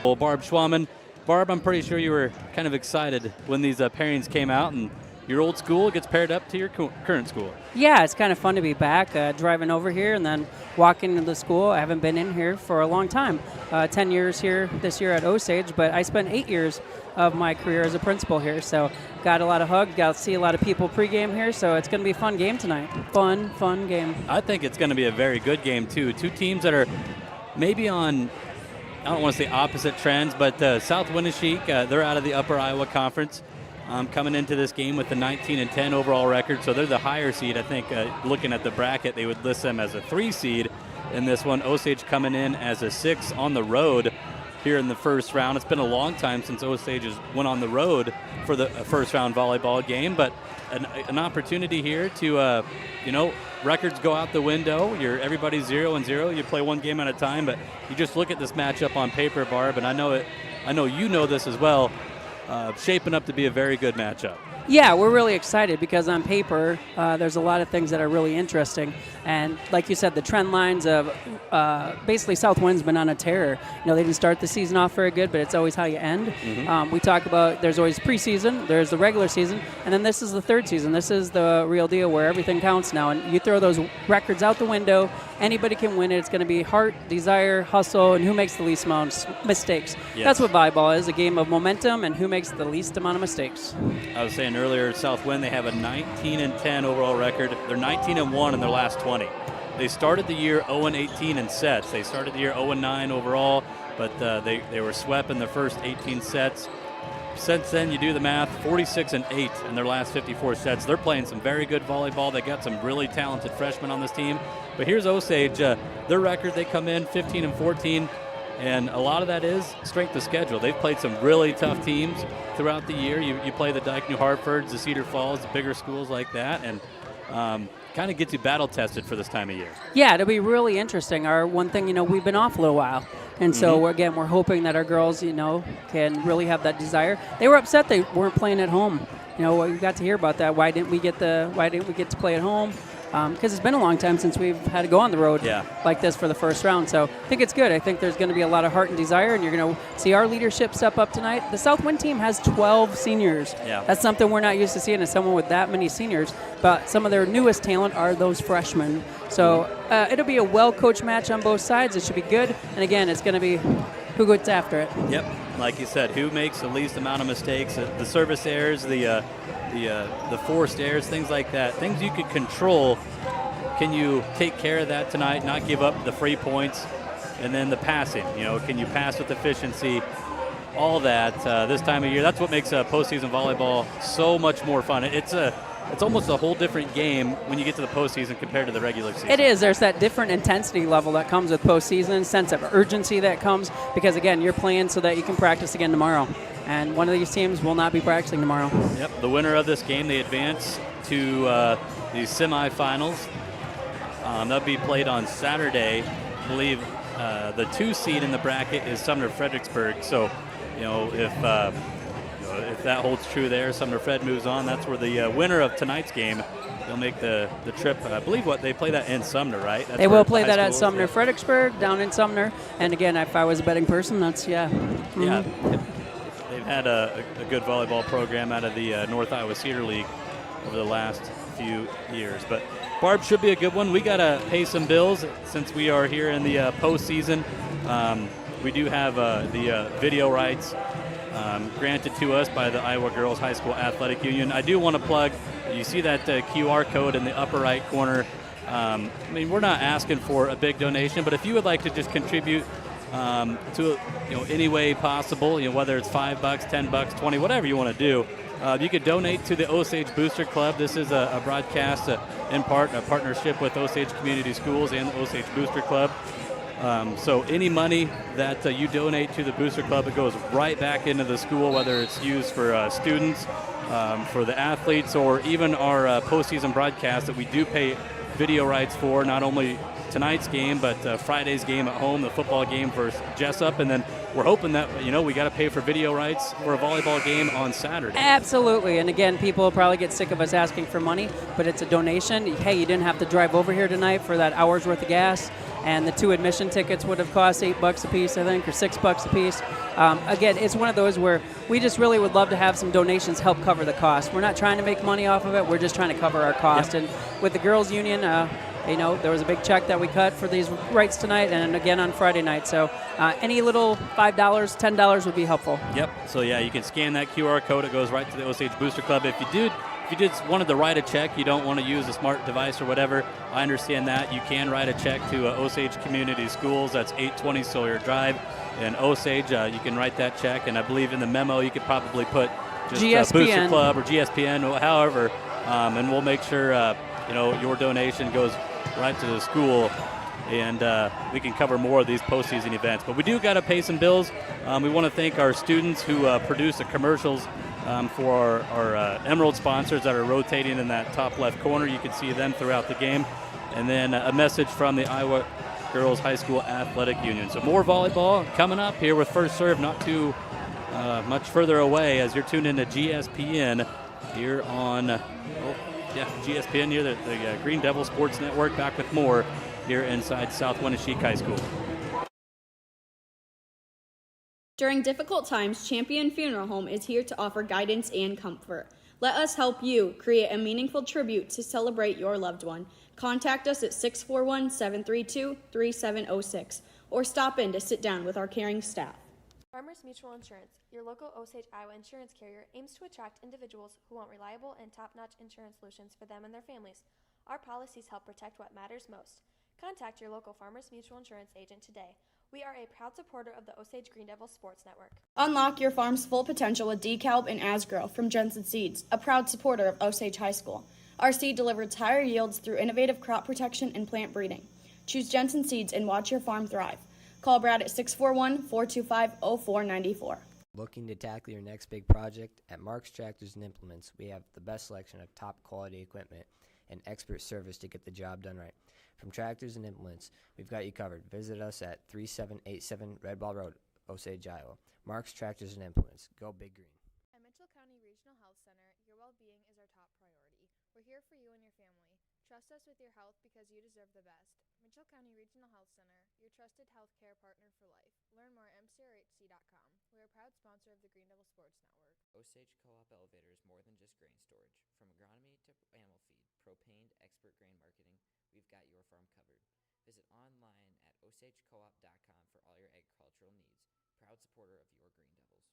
Well, Barb Schwaman. Barb, I'm pretty sure you were kind of excited when these pairings came out, and your old school gets paired up to your current school. Yeah, it's kind of fun to be back, driving over here and then walking into the school. I haven't been in here for a long time, 10 years here this year at Osage, but I spent 8 years of my career as a principal here, so got a lot of hugs, got to see a lot of people pregame here, so it's going to be a fun game tonight. Fun game. I think it's going to be a very good game, too. Two teams that are maybe on, I don't want to say opposite trends, but South Winneshiek, they're out of the Upper Iowa Conference, coming into this game with the 19-10 overall record, so they're the higher seed. I think looking at the bracket, they would list them as a 3 seed in this one. Osage coming in as a 6 on the road here in the first round. It's been a long time since Osage has went on the road for the first round volleyball game, but an opportunity here to, records go out the window. Everybody's 0-0. You play one game at a time, but you just look at this matchup on paper, Barb, and I know you know this as well. Shaping up to be a very good matchup. Yeah, we're really excited because on paper, there's a lot of things that are really interesting. And like you said, the trend lines of basically South Wind's been on a tear. They didn't start the season off very good, but it's always how you end. Mm-hmm. We talk about there's always preseason, there's the regular season, and then this is the third season. This is the real deal where everything counts now. And you throw those records out the window, anybody can win it. It's going to be heart, desire, hustle, and who makes the least amount of mistakes. Yes. That's what volleyball is, a game of momentum and who makes the least amount of mistakes. I was saying earlier, Southwind, they have a 19-10 overall record. They're 19-1 in their last 20. They started the year 0-18 in sets. They started the year 0-9 overall, but they were swept in the first 18 sets. Since then, you do the math, 46-8 in their last 54 sets. They're playing some very good volleyball. They got some really talented freshmen on this team. But here's Osage. Their record, they come in 15-14. And a lot of that is strength of schedule. They've played some really tough teams throughout the year. You play the Dyke New Hartfords, the Cedar Falls, the bigger schools like that, and kind of gets you battle tested for this time of year. Yeah, it'll be really interesting. Our one thing, we've been off a little while. And so, again, we're hoping that our girls, can really have that desire. They were upset they weren't playing at home. We got to hear about that. Why didn't we get to play at home? Because it's been a long time since we've had to go on the road like this for the first round. So I think it's good. I think there's going to be a lot of heart and desire, and you're going to see our leadership step up tonight. The Southwind team has 12 seniors. Yeah. That's something we're not used to seeing as someone with that many seniors. But some of their newest talent are those freshmen. So it'll be a well-coached match on both sides. It should be good. And, again, it's going to be who gets after it. Yep. Like you said, who makes the least amount of mistakes. The service errors, the forced errors, things like that, things you could control. Can you take care of that tonight, not give up the free points, and then the passing? Can you pass with efficiency? All that this time of year. That's what makes postseason volleyball so much more fun. It's almost a whole different game when you get to the postseason compared to the regular season. It is. There's that different intensity level that comes with postseason, sense of urgency that comes because, again, you're playing so that you can practice again tomorrow. And one of these teams will not be practicing tomorrow. Yep. The winner of this game, they advance to the semifinals. That'll be played on Saturday. I believe the 2 seed in the bracket is Sumner Fredericksburg. So, if that holds true there, Sumner Fred moves on. That's where the winner of tonight's game, they'll make the trip. I believe they play that in Sumner, right? They will play that at Sumner Fredericksburg, down in Sumner. And again, if I was a betting person, that's Yeah. They've had a good volleyball program out of the North Iowa Cedar League over the last few years. But Barb, should be a good one. We got to pay some bills since we are here in the postseason. We do have the video rights granted to us by the Iowa Girls High School Athletic Union. I do want to plug, you see that QR code in the upper right corner. We're not asking for a big donation, but if you would like to just contribute to any way possible, whether it's $5, $10, 20, whatever you want to do, you could donate to the Osage Booster Club. This is a broadcast in part a partnership with Osage Community Schools and the Osage Booster Club. So any money that you donate to the Booster Club, it goes right back into the school, whether it's used for students, for the athletes, or even our postseason broadcast that we do pay video rights for, not only tonight's game, but Friday's game at home, the football game versus Jessup, and then we're hoping that, we got to pay for video rights for a volleyball game on Saturday. Absolutely. And again, people will probably get sick of us asking for money, but it's a donation. Hey, you didn't have to drive over here tonight for that hour's worth of gas. and the 2 admission tickets would have cost $8 a piece, I think, or $6 a piece. Again, it's one of those where we just really would love to have some donations help cover the cost. We're not trying to make money off of it. We're just trying to cover our cost. Yep. And with the girls' union, there was a big check that we cut for these rights tonight and again on Friday night. So any little $5, $10 would be helpful. Yep. So, yeah, you can scan that QR code. It goes right to the Osage Booster Club. If you just wanted to write a check, you don't want to use a smart device or whatever, I understand that. You can write a check to Osage Community Schools. That's 820 Sawyer Drive in Osage. You can write that check, and I believe in the memo you could probably put just Booster Club or GSPN, however, and we'll make sure your donation goes right to the school, and we can cover more of these postseason events. But we do got to pay some bills. We want to thank our students who produce the commercials for our Emerald sponsors that are rotating in that top left corner. You can see them throughout the game. And then a message from the Iowa Girls High School Athletic Union. So more volleyball coming up here with First Serve, not too much further away as you're tuned into GSPN here on GSPN here, the Green Devil Sports Network. Back with more here inside South Winneshiek High School. During difficult times, Champion Funeral Home is here to offer guidance and comfort. Let us help you create a meaningful tribute to celebrate your loved one. Contact us at 641-732-3706 or stop in to sit down with our caring staff. Farmers Mutual Insurance, your local Osage, Iowa insurance carrier, aims to attract individuals who want reliable and top-notch insurance solutions for them and their families. Our policies help protect what matters most. Contact your local Farmers Mutual Insurance agent today. We are a proud supporter of the Osage Green Devil Sports Network. Unlock your farm's full potential with DeKalb and Asgrow from Jensen Seeds, a proud supporter of Osage High School. Our seed delivers higher yields through innovative crop protection and plant breeding. Choose Jensen Seeds and watch your farm thrive. Call Brad at 641-425-0494. Looking to tackle your next big project? At Mark's Tractors and Implements, we have the best selection of top quality equipment and expert service to get the job done right. From tractors and implements, we've got you covered. Visit us at 3787 Red Ball Road, Osage, Iowa. Mark's Tractors and Implements. Go Big Green. At Mitchell County Regional Health Center, your well-being is our top priority. We're here for you and your family. Trust us with your health because you deserve the best. Mitchell County Regional Health Center, your trusted health care partner for life. Learn more at mcrhc.com. We're a proud sponsor of the Green Devil Sports Network. Osage Co-op Elevator is more than just grain storage. From agronomy to animal feed, propane to expert grain marketing, we've got your farm covered. Visit online at osagecoop.com for all your agricultural needs. Proud supporter of your Green Devils.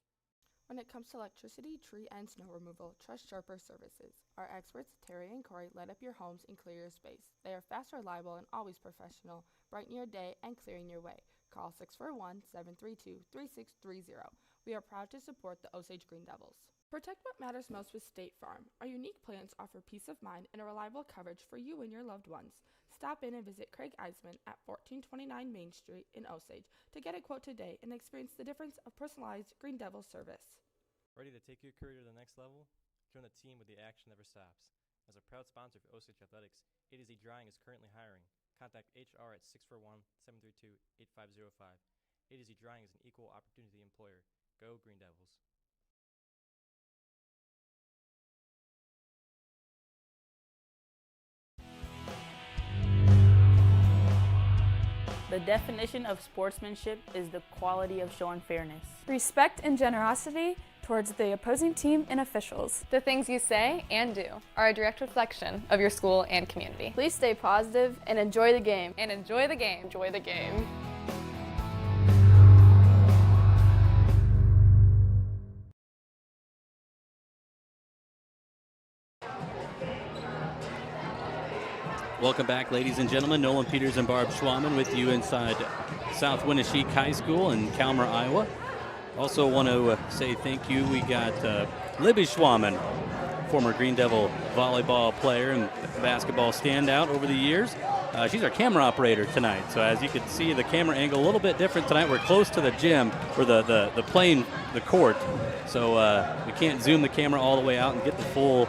When it comes to electricity, tree, and snow removal, trust Sharper Services. Our experts, Terry and Corey, light up your homes and clear your space. They are fast, reliable, and always professional, brightening your day and clearing your way. Call 641-732-3630. We are proud to support the Osage Green Devils. Protect what matters most with State Farm. Our unique plans offer peace of mind and a reliable coverage for you and your loved ones. Stop in and visit Craig Eisman at 1429 Main Street in Osage to get a quote today and experience the difference of personalized Green Devil service. Ready to take your career to the next level? Join the team with the action never stops. As a proud sponsor of Osage Athletics, A-to-Z Drying is currently hiring. Contact HR at 641-732-8505. A-to-Z Drying is an equal opportunity employer. Go Green Devils. The definition of sportsmanship is the quality of showing fairness. Respect and generosity towards the opposing team and officials. The things you say and do are a direct reflection of your school and community. Please stay positive and enjoy the game. And enjoy the game. Enjoy the game. Welcome back, ladies and gentlemen. Nolan Peters and Barb Schwaman with you inside South Winneshiek High School in Calmer, Iowa. Also want to say thank you. We got Libby Schwaman, former Green Devil volleyball player and basketball standout over the years. She's our camera operator tonight. So as you can see, the camera angle a little bit different tonight. We're close to the gym, or the court. So we can't zoom the camera all the way out and get the full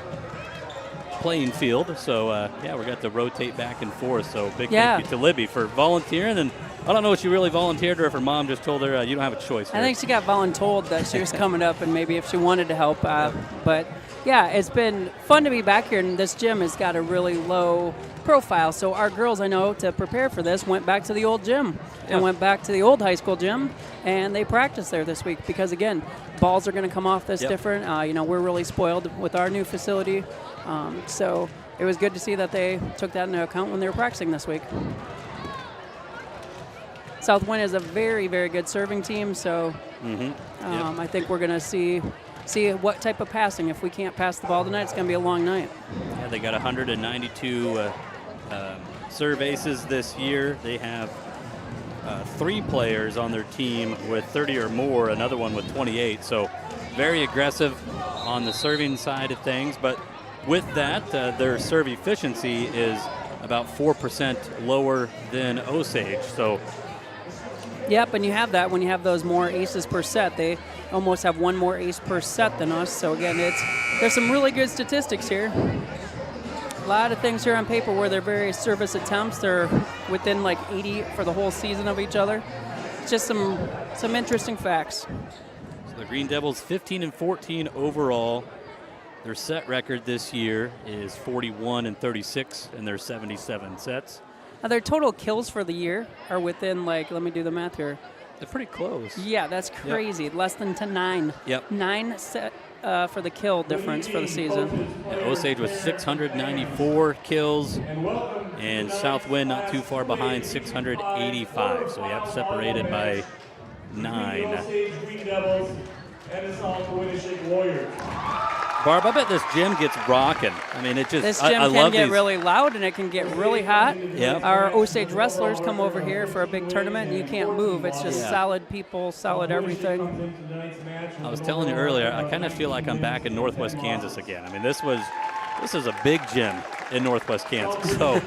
playing field. So, yeah, we got to rotate back and forth. So big Yeah. thank you to Libby for volunteering. And I don't know if she really volunteered or if her mom just told her, you don't have a choice here. I think she got voluntold that she was coming up and maybe if she wanted to help. But, yeah, it's been fun to be back here. And this gym has got a really low profile. So our girls, I know, to prepare for this, went back to the old gym and went back to the old high school gym. And they practiced there this week because, again, balls are going to come off this different. We're really spoiled with our new facility. So it was good to see that they took that into account when they were practicing this week. Southwind is a very, very good serving team, so I think we're going to see what type of passing. If we can't pass the ball tonight, it's going to be a long night. Yeah, they got 192 serve aces this year. They have 3 players on their team with 30 or more, another one with 28. So very aggressive on the serving side of things. But with that, their serve efficiency is about 4% lower than Osage. So. Yep, and you have that when you have those more aces per set. They almost have one more ace per set than us. So again, there's some really good statistics here. A lot of things here on paper where they're various service attempts. They're within like 80 for the whole season of each other. It's just some interesting facts. So the Green Devils 15-14 overall. Their set record this year is 41-36 in their 77 sets. Now their total kills for the year are within, like, let me do the math here. They're pretty close. Yeah, that's crazy. Yep. Less than 9. Yep. 9 set for the kill difference for the season. Yeah, Osage with 694 kills, and Southwind not too far behind, 685. So we have separated by 9. Barb, I bet this gym gets rocking. I mean, it just, this gym I can love get these. really loud and it can get really hot. Yep. Our Osage wrestlers come over here for a big tournament and you can't move. It's just solid people, solid everything. I was telling you earlier, I kind of feel like I'm back in Northwest Kansas again. I mean, this is a big gym in Northwest Kansas. So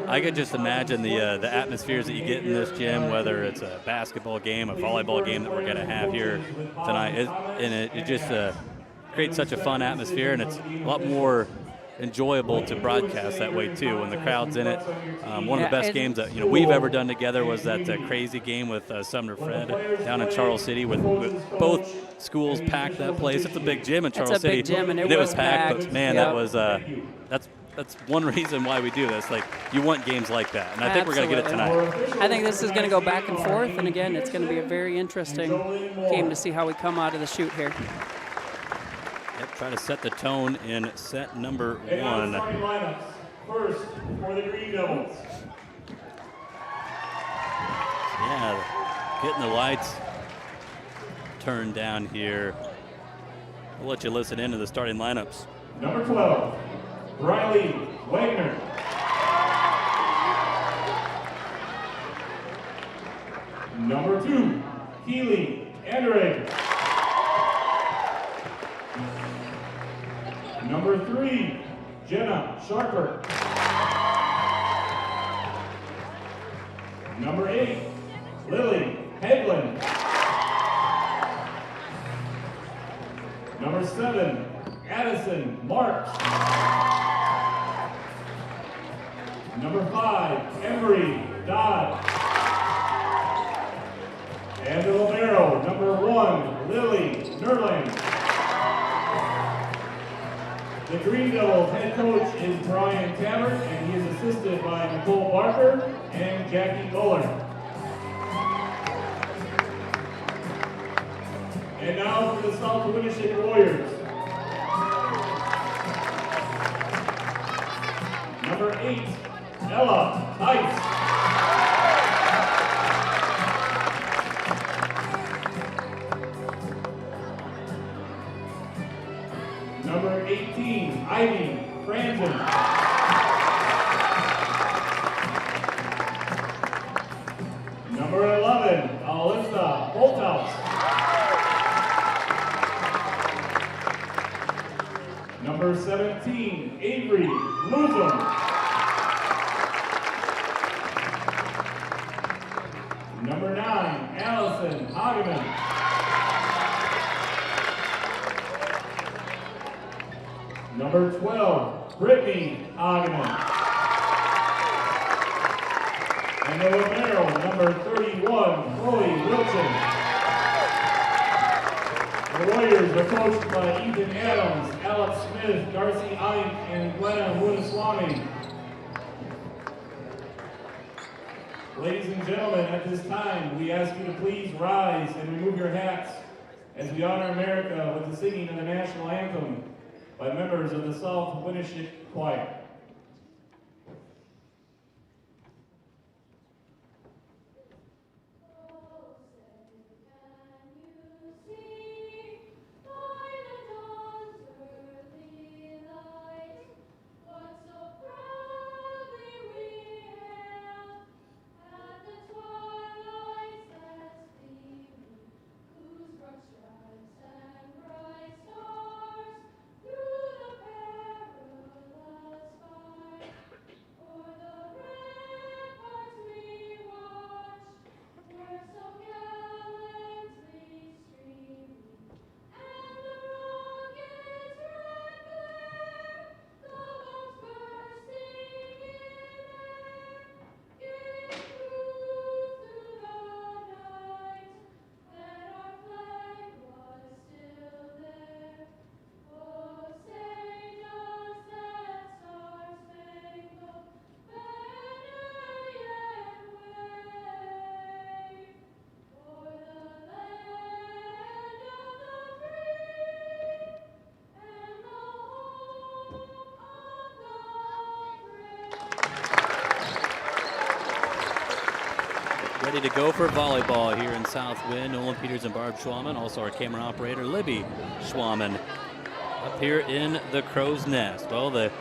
I could just imagine the atmospheres that you get in this gym, whether it's a basketball game, a volleyball game that we're going to have here tonight. It just creates such a fun atmosphere, and it's a lot more enjoyable to broadcast that way too when the crowd's in it. One of the best games that we've ever done together was that crazy game with Sumner Fred down in Charles City with both schools packed that place. It's a big gym in Charles City. It's a big gym, and it was was packed. But man, Yep. that was that's one reason why we do this. Like, you want games like that, and I think we're going to get it tonight. I think this is going to go back and forth, and again, it's going to be a very interesting game to see how we come out of the chute here. Yep, try to set the tone in set number 1. Lineups. First, for the Green Devils. Yeah, getting the lights turned down here. We'll let you listen into the starting lineups. Number 12, Riley Wagner. Number 2, Keely Anderegg. Number 3, Jenna Sharper. Number 8, Lily Hagelin. Number 7, Addison March. Number 5, Embry Dodd. And the libero, number 1, Lily Nerland. The Green Devils head coach is Brian Tabbert, and he is assisted by Nicole Barker and Jackie Muller. And now for the South Winneshiek Warriors. Number 8, Ella Tice. Number 18, Ivy Franzen. Number 11, Alyssa Holthouse. Number 17, Avery Luzum. Number 9, Allison Hageman. Number 12, Brittany Ogden. And the libero, number 31, Chloe Wilson. The Warriors are coached by Ethan Adams, Alex Smith, Darcy Ike, and Glenna Winneshiek. Ladies and gentlemen, at this time, we ask you to please rise and remove your hats as we honor America with the singing of the national anthem by members of the South Winneshiek Choir. Ready to go for volleyball here in South Wind. Nolan Peters and Barb Schwaman, also our camera operator, Libby Schwaman, up here in the Crow's Nest. Well, the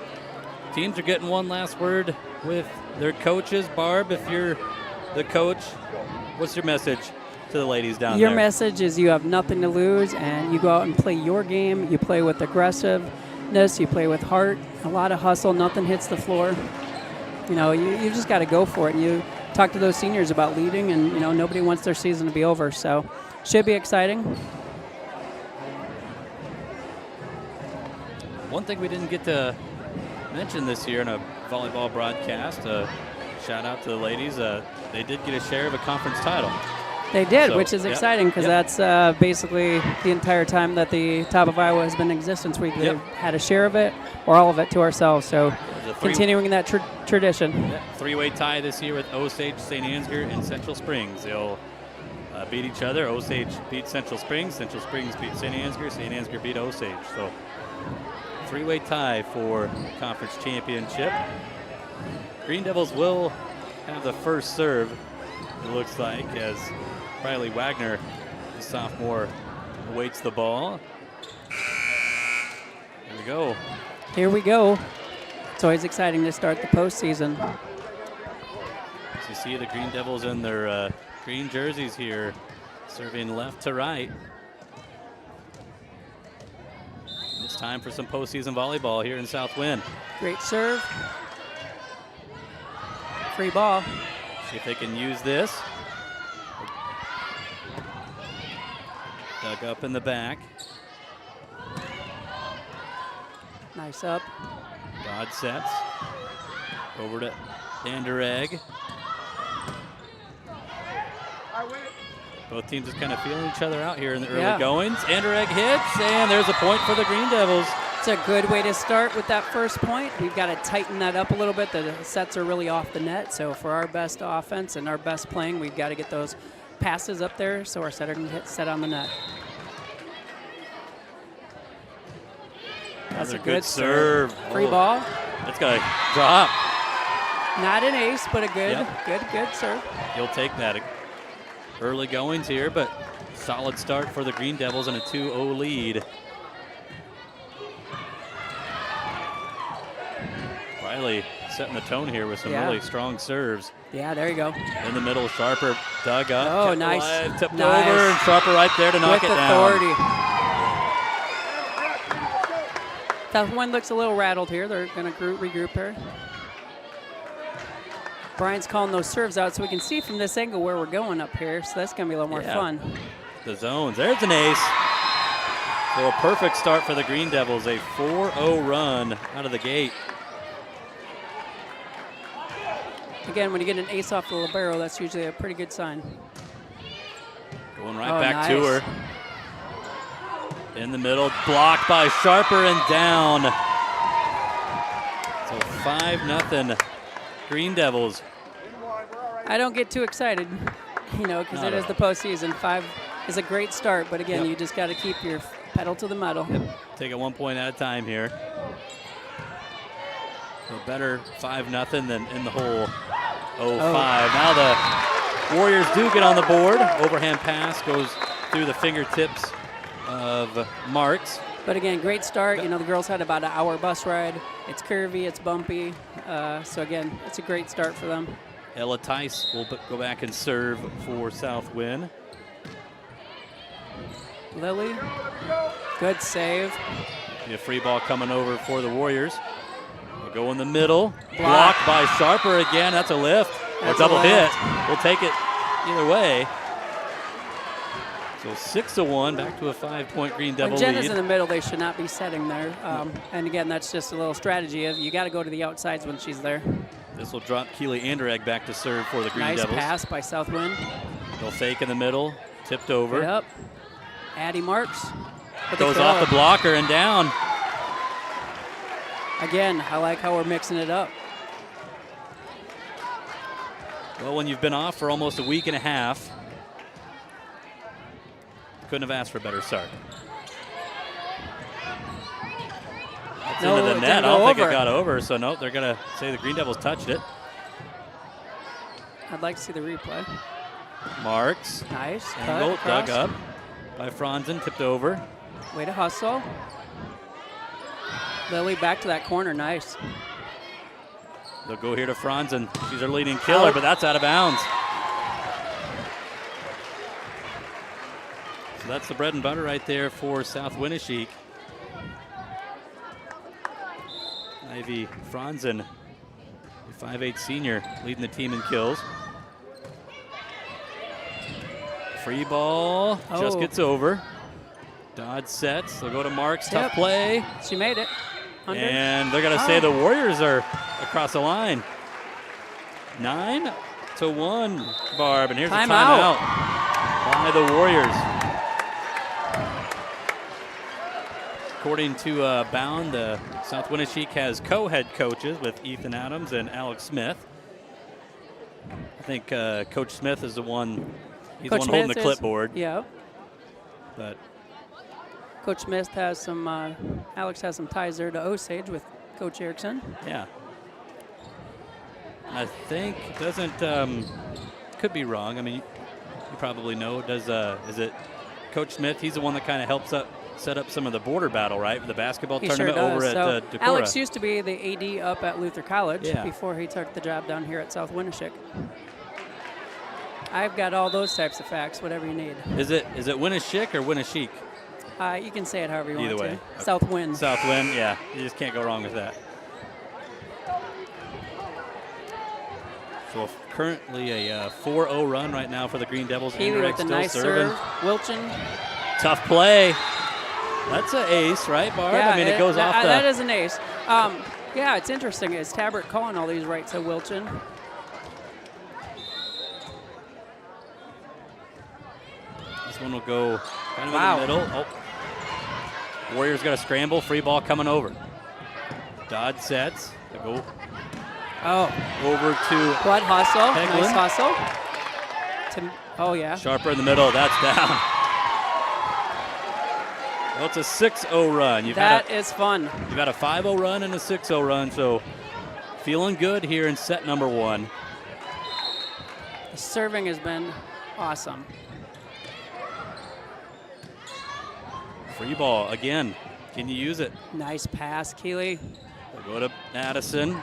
teams are getting one last word with their coaches. Barb, if you're the coach, what's your message to the ladies down there? Your message is you have nothing to lose, and you go out and play your game. You play with aggressiveness. You play with heart. A lot of hustle. Nothing hits the floor. You know, you just got to go for it. And you talk to those seniors about leading, and, you know, nobody wants their season to be over. So should be exciting. One thing we didn't get to mention this year in a volleyball broadcast, shout out to the ladies, they did get a share of a conference title. They did, So, which is yep, exciting because that's basically the entire time that the top of Iowa has been in existence. We've had a share of it or all of it to ourselves. So continuing that tradition. Yep, three-way tie this year with Osage, St. Ansgar, and Central Springs. They'll beat each other. Osage beat Central Springs beat St. Ansgar, St. Ansgar beat Osage. So three-way tie for conference championship. Green Devils will have the first serve, it looks like, as Riley Wagner, the sophomore, awaits the ball. Here we go. Here we go. It's always exciting to start the postseason. As you see the Green Devils in their green jerseys here, serving left to right. It's time for some postseason volleyball here in South Wind. Great serve. Free ball. See if they can use this. Dug up in the back. Nice up. God sets. Over to Anderegg. Both teams just kind of feeling each other out here in the early goings. Anderegg hits, and there's a point for the Green Devils. It's a good way to start with that first point. We've got to tighten that up a little bit. The sets are really off the net, so for our best offense and our best playing, we've got to get those passes up there so our setter can hit set on the net. That's a good serve. Free ball. That's going to drop. Not an ace, but a good serve. You'll take that. Early goings here, but solid start for the Green Devils and a 2-0 lead. Riley setting the tone here with some really strong serves. Yeah, there you go. In the middle, Sharper dug up. Oh, nice. Alive, tipped over, and Sharper right there to knock with it authority. down. That one looks a little rattled here. They're going to regroup here. Brian's calling those serves out so we can see from this angle where we're going up here. So that's going to be a little more fun. The zones. There's an ace. So a perfect start for the Green Devils, a 4-0 run out of the gate. Again, when you get an ace off the libero, that's usually a pretty good sign. Going right back to her. In the middle, blocked by Sharper and down. So 5-0 Green Devils. I don't get too excited, because it is the postseason. 5 is a great start, but again, you just got to keep your pedal to the metal. Take it 1 point at a time here. So better 5-0 than in the hole 0-5. Now the Warriors do get on the board. Overhand pass goes through the fingertips of Marks. But again, great start. The girls had about an hour bus ride. It's curvy, it's bumpy. So again, it's a great start for them. Ella Tice will go back and serve for Southwind. Lily, good save. A free ball coming over for the Warriors. We'll go in the middle. Blocked by Sharper again. That's a lift. Or double hit. We'll take it either way. So 6-1, back to a 5-point Green Devil when Jen lead. is in the middle, they should not be setting there. And again, that's just a little strategy of you got to go to the outsides when she's there. This will drop Keely Anderegg back to serve for the Green Devils. Nice pass by Southwind. They'll fake in the middle, tipped over. Yep. Addie Marks. Goes off the blocker and down. Again, I like how we're mixing it up. Well, when you've been off for almost a week and a half, couldn't have asked for a better start. That's into the net. I don't think it got over, so no, they're going to say the Green Devils touched it. I'd like to see the replay. Marks. Nice. Angle, dug up by Franzen, tipped over. Way to hustle. Lily back to that corner, nice. They'll go here to Franzen. She's our leading killer, but that's out of bounds. So that's the bread and butter right there for South Winneshiek. Ivy Franzen, a 5'8" senior, leading the team in kills. Free ball, just gets over. Dodd sets, they'll go to Marks, tough play. She made it. 100. And they're gonna say the Warriors are across the line. 9-1, Barb, and here's a timeout by the Warriors. According to Bound, South Winneshiek has co-head coaches with Ethan Adams and Alex Smith. I think Coach Smith is the one, he's the one holding the clipboard. Yeah. But Coach Smith has some, Alex has some ties there to Osage with Coach Erickson. Yeah. I think, could be wrong. I mean, you probably know, is it Coach Smith? He's the one that kind of helps set up some of the border battle, right? For the basketball tournament over at Decorah. Alex used to be the AD up at Luther College before he took the job down here at South Winneshiek. I've got all those types of facts, whatever you need. Is it Winneshiek or Winneshiek? You can say it however you Either want way. to. Southwind. Southwind, yeah. You just can't go wrong with that. So currently a 4-0 run right now for the Green Devils. Keely with a nice serve. Wilchin. Tough play. That's an ace, right, Barb? Yeah, I mean, it goes off the... That is an ace. Yeah, it's interesting. Is Tabbert calling all these right to Wilchin? This one will go kind of in the middle. Oh. Warriors got a scramble. Free ball coming over. Dodd sets. They go over to what hustle? Peglin. Nice hustle. Oh, yeah. Sharper in the middle. That's down. Well, it's a 6-0 run. That is fun. You've got a 5-0 run and a 6-0 run, so feeling good here in set number 1. The serving has been awesome. Free ball again. Can you use it? Nice pass, Keely. We'll go to Addison.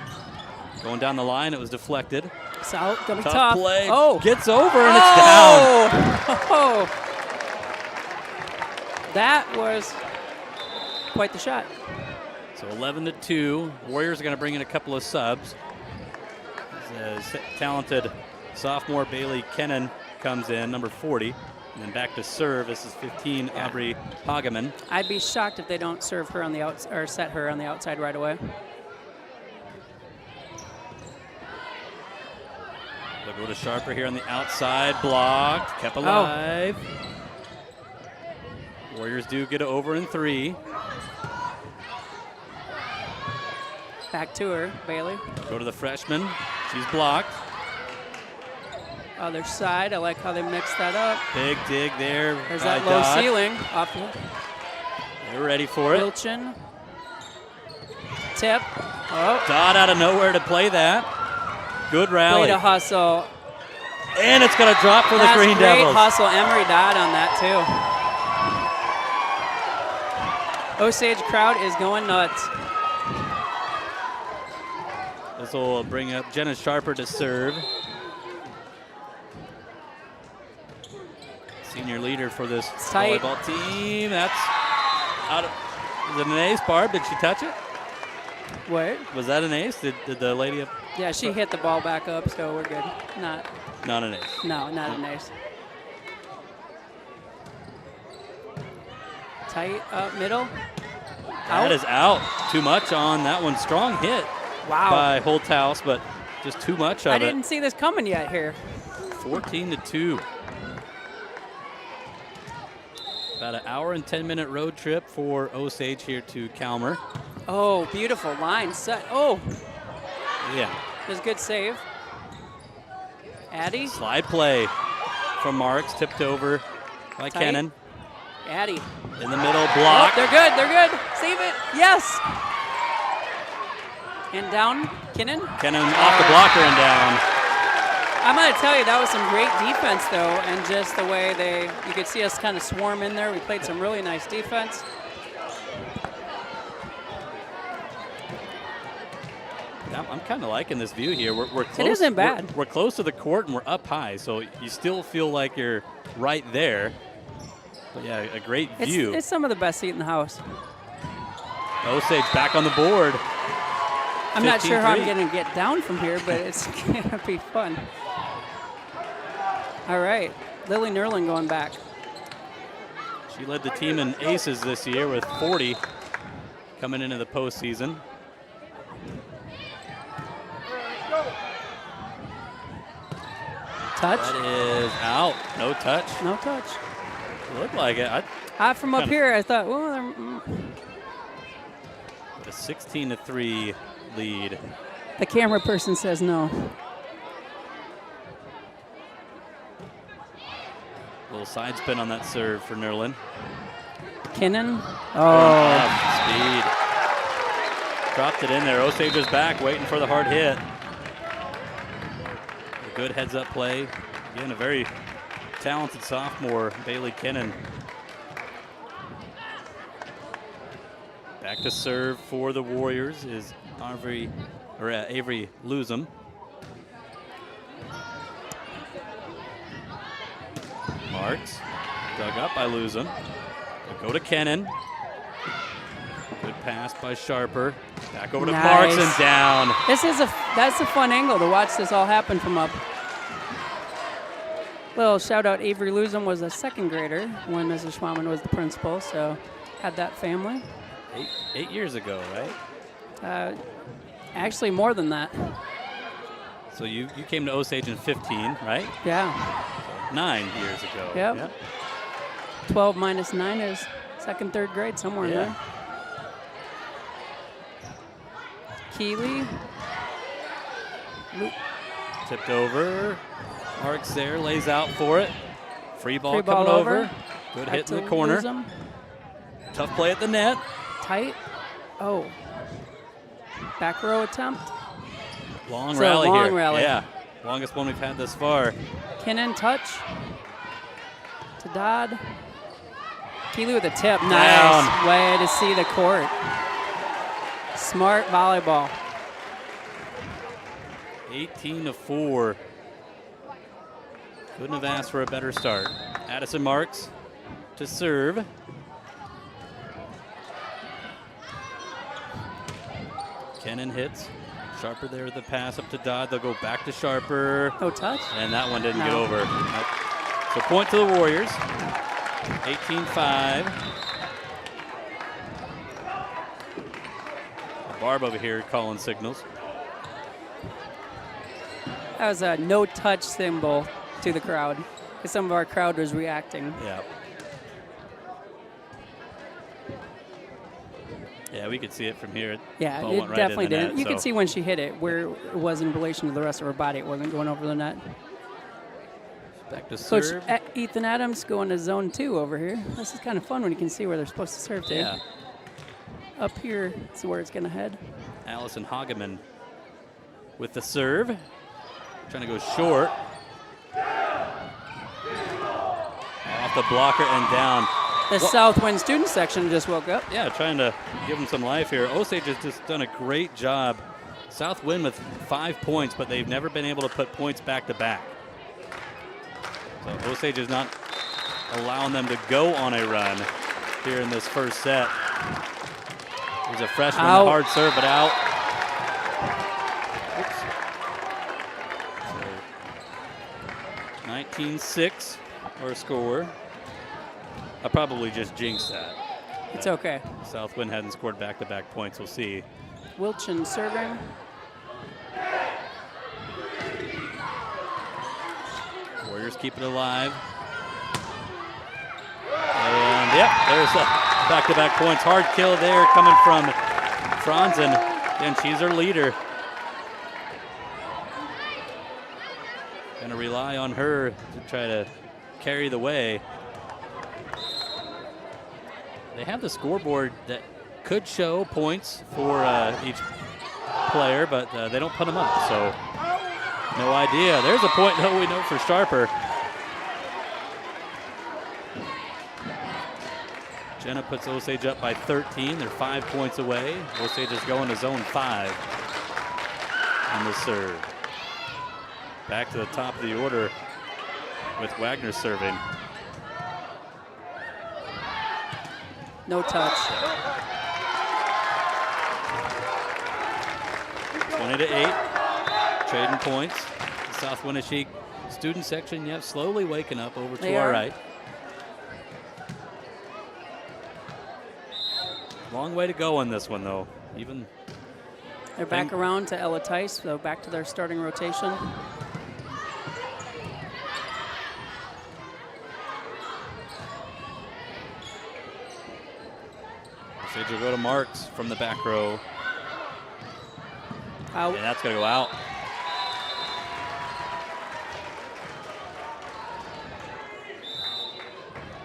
Going down the line, it was deflected. It's out, gonna be tough. Play. Oh. Gets over and it's down. Oh. That was quite the shot. So 11-2. Warriors are going to bring in a couple of subs. As talented sophomore Bailey Kennan comes in, number 40. And then back to serve. This is 15, Aubrey Hageman. I'd be shocked if they don't serve her on the outside or set her on the outside right away. They'll go to Sharper here on the outside. Blocked. Kept alive. Warriors do get it over in 3. Back to her, Bailey. Go to the freshman. She's blocked. Other side. I like how they mixed that up. Big dig there. There's that low ceiling. Off the They're ready for it. Wilchin. Tip. Oh. Dodd out of nowhere to play that. Good rally. Way to hustle. And it's going to drop for the Green Devils. Great hustle. Emery Dodd on that, too. Osage crowd is going nuts. This will bring up Jenna Sharper to serve. Senior leader for this volleyball team. That's out of, is it an ace, Barb? Did she touch it? What? Was that an ace? Did the lady up? Yeah, she hit the ball back up, so we're good. Not an ace. No, not an ace. Tight up middle. That is out. Too much on that one. Strong hit by Holthouse, but just too much of it. I didn't see this coming yet here. 14-2. About an hour and 10-minute road trip for Osage here to Calmer. Oh, beautiful line set. Oh. Yeah. That's a good save. Addie. Slide play from Marks, tipped over by Kennan. Addie. In the middle, block. Oh, they're good, they're good. Save it, yes. And down, Kennan. Kennan off the blocker and down. I'm going to tell you, that was some great defense, though, and just the way you could see us kind of swarm in there. We played some really nice defense. I'm kind of liking this view here. We're close. It isn't bad. We're close to the court and we're up high, so you still feel like you're right there. But yeah, a great view. It's some of the best seat in the house. Osage back on the board. I'm not sure how I'm going to get down from here, but it's going to be fun. All right, Lily Nerlin going back. She led the team in aces this year with 40 coming into the postseason. Touch? That is out. No touch. No touch. It looked like it. From up here, I thought, well, a 16-3 lead. The camera person says no. Little side spin on that serve for Nerlin. Kennan. Oh. Speed. Dropped it in there. Osage was back, waiting for the hard hit. A good heads-up play. Again, a very talented sophomore, Bailey Kennan. Back to serve for the Warriors is Avery Luzum. Marks, dug up by Luzum. They'll go to Kennan. Good pass by Sharper. Back over to Marks and down. That's a fun angle to watch this all happen from up. Little shout out, Avery Luzum was a second grader when Mrs. Schwammen was the principal, so had that family. 8 years ago, right? Actually, more than that. So you came to Osage in 15, right? Yeah. 9 years ago. Yep. 12 minus 9 is second, third grade, somewhere in there. Keeley. Tipped over. Marks there, lays out for it. Free ball coming over. Good Back hit in the to corner. Luzum. Tough play at the net. Tight. Oh. Back row attempt. Long rally here. Long rally. Yeah. Longest one we've had thus far. Kennan touch. To Dodd. Keeley with a tip. Nice. Way to see the court. Smart volleyball. 18-4. Couldn't have asked for a better start. Addison Marks to serve. Kennan hits. Sharper there with the pass up to Dodd. They'll go back to Sharper. No touch? And that one didn't get over. So point to the Warriors. 18-5. Barb over here calling signals. That was a no-touch symbol to the crowd, because some of our crowd was reacting. Yeah. Yeah, we could see it from here. Yeah, Ball it went right definitely in the didn't. net, You so. could see when she hit it where it was in relation to the rest of her body. It wasn't going over the net. Back to Coach serve. Ethan Adams going to zone 2 over here. This is kind of fun when you can see where they're supposed to serve to. Yeah. Up here is where it's going to head. Allison Hageman with the serve. Trying to go short. Off the blocker and down. The Southwind student section just woke up. Yeah, trying to give them some life here. Osage has just done a great job. Southwind with 5 points, but they've never been able to put points back to back. So Osage is not allowing them to go on a run here in this first set. There's a freshman, out. Hard serve, but out. So 19-6 our score. I probably just jinxed that. It's okay. Southwind hadn't scored back-to-back points. We'll see. Wilchin serving. Warriors keep it alive. And, yep, there's a back-to-back points. Hard kill there coming from Franzen. And she's her leader. Going to rely on her to try to carry the way. They have the scoreboard that could show points for each player, but they don't put them up, so no idea. There's a point, no, we know for Sharper. Jenna puts Osage up by 13. They're 5 points away. Osage is going to zone 5 on the serve. Back to the top of the order with Wagner serving. No touch. 20-8. Trading points. The South Winneshiek student section, yep, slowly waking up over to our right. Long way to go on this one, though. Even they're back around to Ella Tice, so back to their starting rotation. Osage will go to Marks from the back row. Out. And that's going to go out.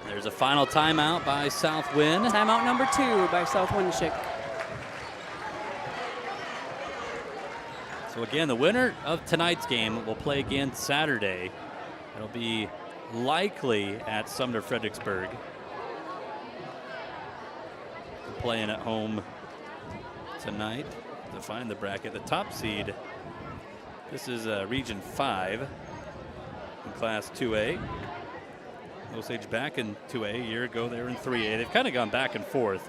There's a final timeout by Southwind. Timeout number 2 by South Winneshiek. So again, the winner of tonight's game will play again Saturday. It'll be likely at Sumner Fredericksburg. Playing at home tonight to find the bracket. The top seed, this is Region 5 in Class 2A. Osage back in 2A. A year ago they were in 3A. They've kind of gone back and forth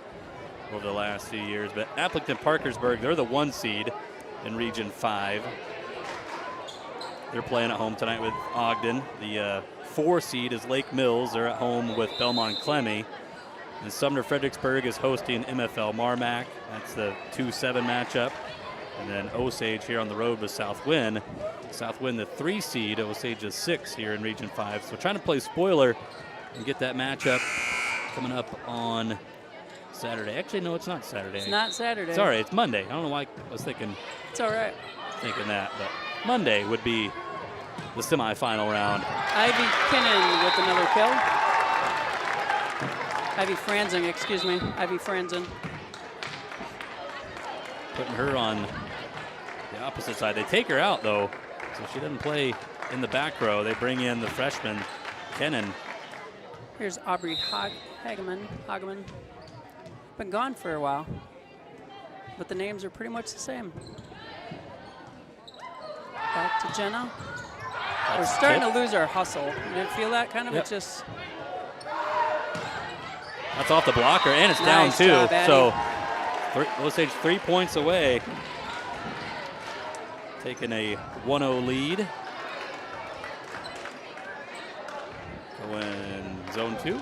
over the last few years, but Appleton Parkersburg, they're the 1 seed in Region 5. They're playing at home tonight with Ogden. The 4 seed is Lake Mills. They're at home with Belmont Clemmy. And Sumner Fredericksburg is hosting MFL Marmac. That's the 2-7 matchup. And then Osage here on the road with Southwind. Southwind, the 3 seed. Osage is 6 here in Region 5. So trying to play spoiler and get that matchup coming up on Saturday. Actually, no, it's not Saturday. It's not Saturday. Sorry, it's Monday. I don't know why I was thinking. It's all right. Thinking that, but Monday would be the semifinal round. Ivy Kinnan with another kill. Ivy Franzen, excuse me. Ivy Franzen. Putting her on the opposite side. They take her out, though, so she doesn't play in the back row. They bring in the freshman, Kennan. Here's Aubrey Hageman. Been gone for a while, but the names are pretty much the same. Back to Jenna. We're starting to lose our hustle. You didn't feel that kind of? Yep. It's just. That's off the blocker, and it's Nice down, too. job, Addie. So Osage 3 points away. Taking a 1-0 lead. zone 2.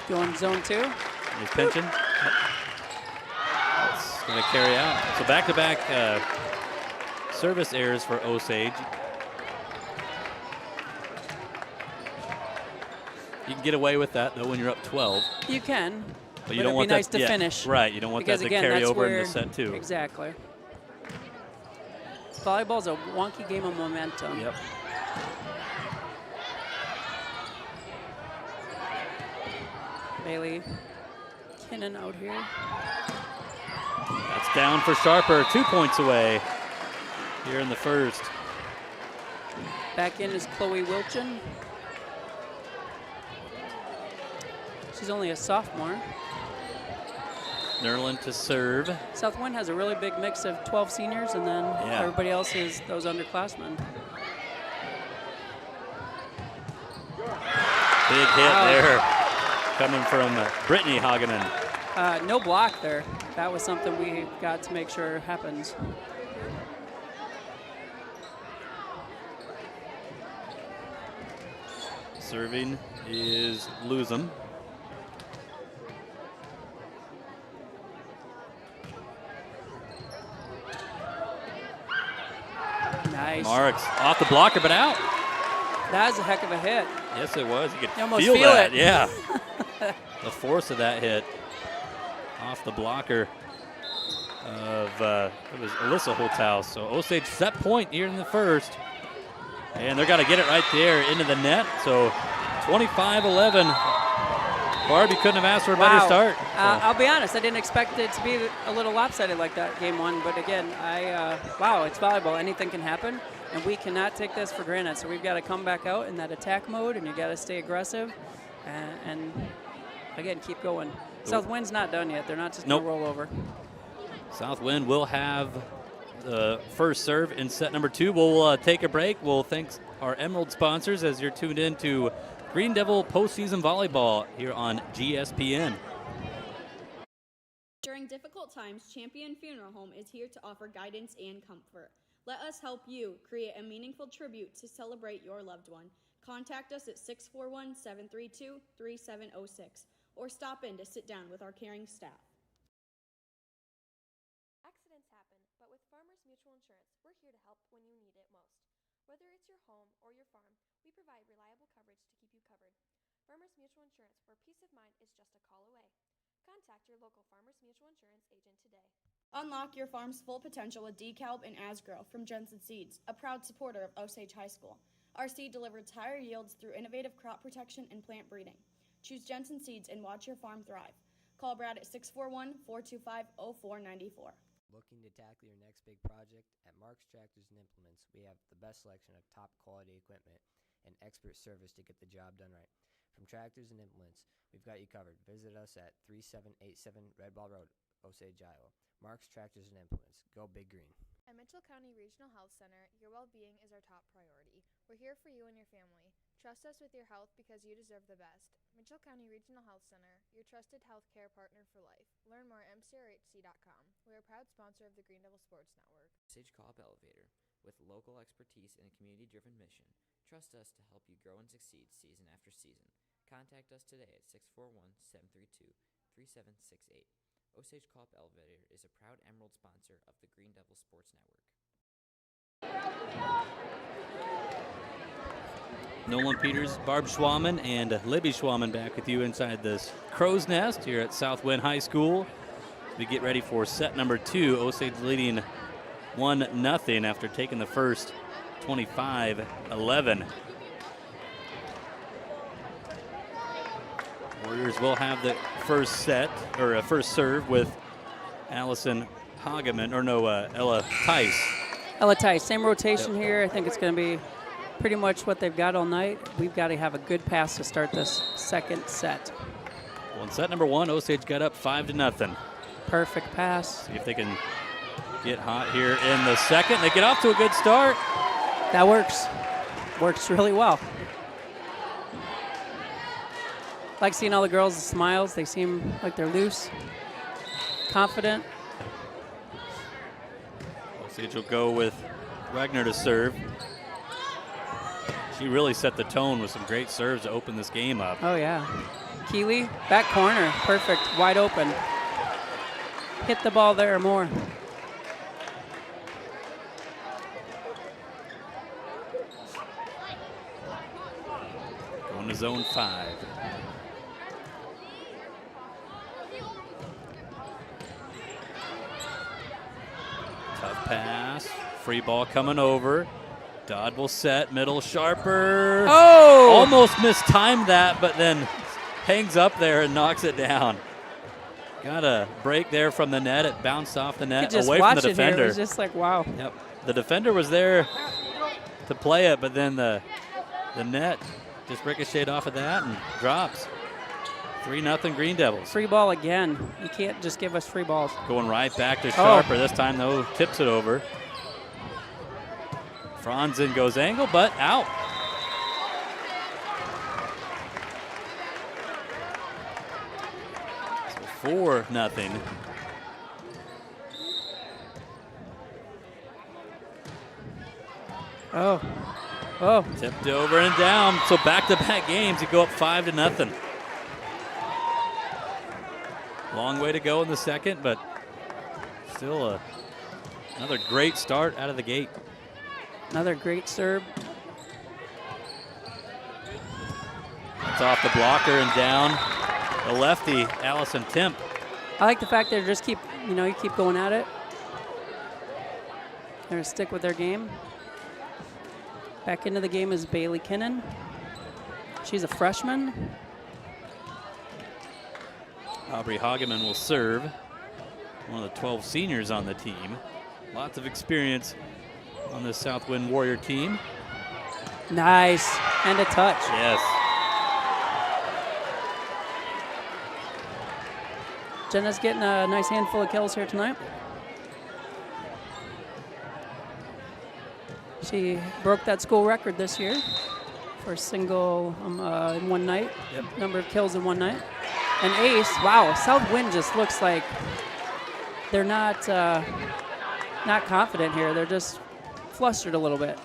Going zone 2. He's pinching. That's going to carry out. So back-to-back service errors for Osage. You can get away with that, though, when you're up 12. You can. But you don't want it'd be nice that to finish. Right, you don't want because that to again, carry that's over where, into set 2. Exactly. Volleyball's a wonky game of momentum. Yep. Bailey Kinnan out here. That's down for Sharper, 2 points away here in the first. Back in is Chloe Wilchin. She's only a sophomore. Nerlin to serve. Southwind has a really big mix of 12 seniors, and then everybody else is those underclassmen. Big hit there coming from Brittany Hageman. No block there. That was something we got to make sure happens. Serving is Luzum. Nice. Marks off the blocker, but out. That was a heck of a hit. Yes, it was. You could almost feel that. it. Yeah. The force of that hit off the blocker of it was Alyssa Holthouse. So Osage set point here in the first. And they're got to get it right there into the net. So 25-11. Barbie couldn't have asked for a better start. So. I'll be honest, I didn't expect it to be a little lopsided like that game 1. But again, wow, it's volleyball. Anything can happen. And we cannot take this for granted. So we've got to come back out in that attack mode, and you got to stay aggressive. And again, keep going. Southwind's not done yet. They're not just going to roll over. Southwind will have the first serve in set number 2. We'll take a break. We'll thank our Emerald sponsors as you're tuned in to Green Devil postseason volleyball here on GSPN. During difficult times, Champion Funeral Home is here to offer guidance and comfort. Let us help you create a meaningful tribute to celebrate your loved one. Contact us at 641-732-3706 or stop in to sit down with our caring staff. Accidents happen, but with Farmers Mutual Insurance, we're here to help when you need it most. Whether it's your home or your farm, we provide reliable coverage to keep you covered. Farmers Mutual Insurance, where peace of mind is just a call away. Contact your local Farmers Mutual Insurance agent today. Unlock your farm's full potential with DeKalb and Asgrow from Jensen Seeds, a proud supporter of Osage High School. Our seed delivers higher yields through innovative crop protection and plant breeding. Choose Jensen Seeds and watch your farm thrive. Call Brad at 641-425-0494. Looking to tackle your next big project? At Mark's Tractors and Implements, we have the best selection of top quality equipment and expert service to get the job done right. From tractors and implements, we've got you covered. Visit us at 3787 Red Ball Road, Osage, Iowa. Mark's Tractors and Implements. Go Big Green. At Mitchell County Regional Health Center, your well-being is our top priority. We're here for you and your family. Trust us with your health because you deserve the best. Mitchell County Regional Health Center, your trusted health care partner for life. Learn more at mcrhc.com. We're a proud sponsor of the Green Devil Sports Network. Osage Co-op Elevator. With local expertise and a community-driven mission, trust us to help you grow and succeed season after season. Contact us today at 641-732-3768. Osage Co-op Elevator is a proud Emerald sponsor of the Green Devil Sports Network. Nolan Peters, Barb Schwaman, and Libby Schwaman back with you inside this Crow's Nest here at Southwind High School. We get ready for set number 2. Osage leading 1-0 after taking the first 25-11. Warriors will have the first set, or first serve with Allison Hageman, or no, Ella Tice. Ella Tice, same rotation here. I think it's going to be pretty much what they've got all night. We've got to have a good pass to start this second set. Well, in set number 1, Osage got up 5-0. Perfect pass. See if they can get hot here in the second. They get off to a good start. That works. Works really well. Like seeing all the girls' smiles. They seem like they're loose, confident. Osage will go with Wagner to serve. She really set the tone with some great serves to open this game up. Oh, yeah. Keeley, back corner. Perfect. Wide open. Hit the ball there more. Going to zone 5. Tough pass. Free ball coming over. Dodd will set. Middle, Sharper. Oh! Almost mistimed that, but then hangs up there and knocks it down. Got a break there from the net. It bounced off the net away from the defender. It was just like, wow. Yep. The defender was there to play it, but then the net just ricocheted off of that and drops. 3-0 Green Devils. Free ball again. You can't just give us free balls. Going right back to Sharper. This time, though, tips it over. Franzen goes angle, but out. So 4-0. Oh. Tipped over and down. So back-to-back games, you go up 5-0. Long way to go in the second, but still another great start out of the gate. Another great serve. It's off the blocker and down the lefty, Allison Timp. I like the fact they just keep, you keep going at it. They're gonna stick with their game. Back into the game is Bailey Kinnan. She's a freshman. Aubrey Hageman will serve. One of the 12 seniors on the team. Lots of experience on this Southwind Warrior team. Nice. And a touch. Yes. Jenna's getting a nice handful of kills here tonight. She broke that school record this year for a single in one night. Yep. Number of kills in one night. An ace. Wow, Southwind just looks like they're not confident here. They're just flustered a little bit.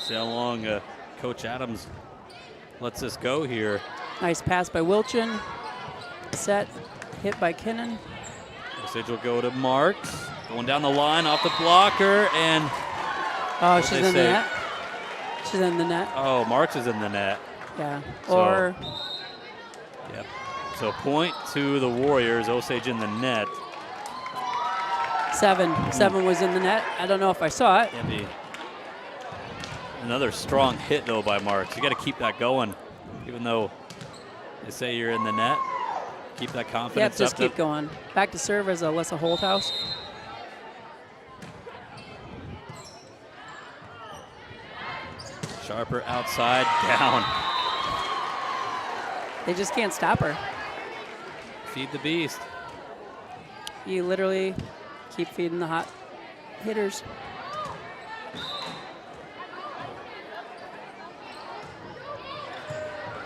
See how long Coach Adams lets this go here. Nice pass by Wilchin. Set, hit by Kinnan. Osage will go to Marks. Going down the line off the blocker, and oh, she's in the net. She's in the net. Oh, Marks is in the net. Yeah. So, yep. So point to the Warriors. Osage in the net. 7 was in the net. I don't know if I saw it. Yeah, another strong hit though by Marks. You got to keep that going, even though they say you're in the net. Keep that confidence. Yeah, just keep going. Back to serve as Alyssa Holthouse. Sharper outside, down. They just can't stop her. Feed the beast. You literally keep feeding the hot hitters.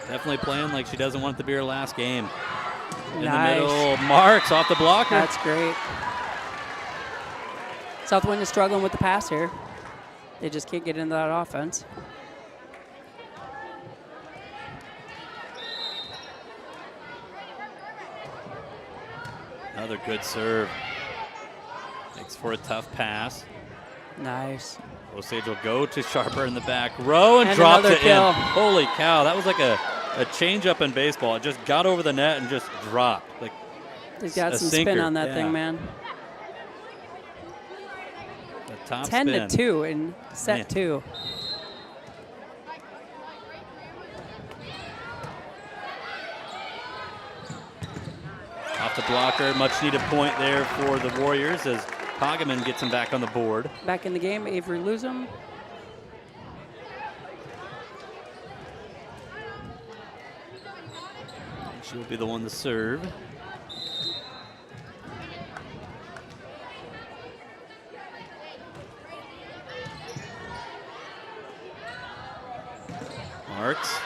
Definitely playing like she doesn't want it to be her last game. In Nice. the middle, Marks off the blocker. That's great. Southwind is struggling with the pass here. They just can't get into that offense. Another good serve. Makes for a tough pass. Nice. Osage will go to Sharper in the back row and, And drops another it kill. in. Holy cow, that was like a change up in baseball. It just got over the net and just dropped. Like He's got a some sinker. spin on that Yeah. thing, man. The top 10-2 spin. in set Yeah. 2. Off the blocker, much needed point there for the Warriors as Hageman gets him back on the board. Back in the game, Avery Luzum. She'll be the one to serve. Marks.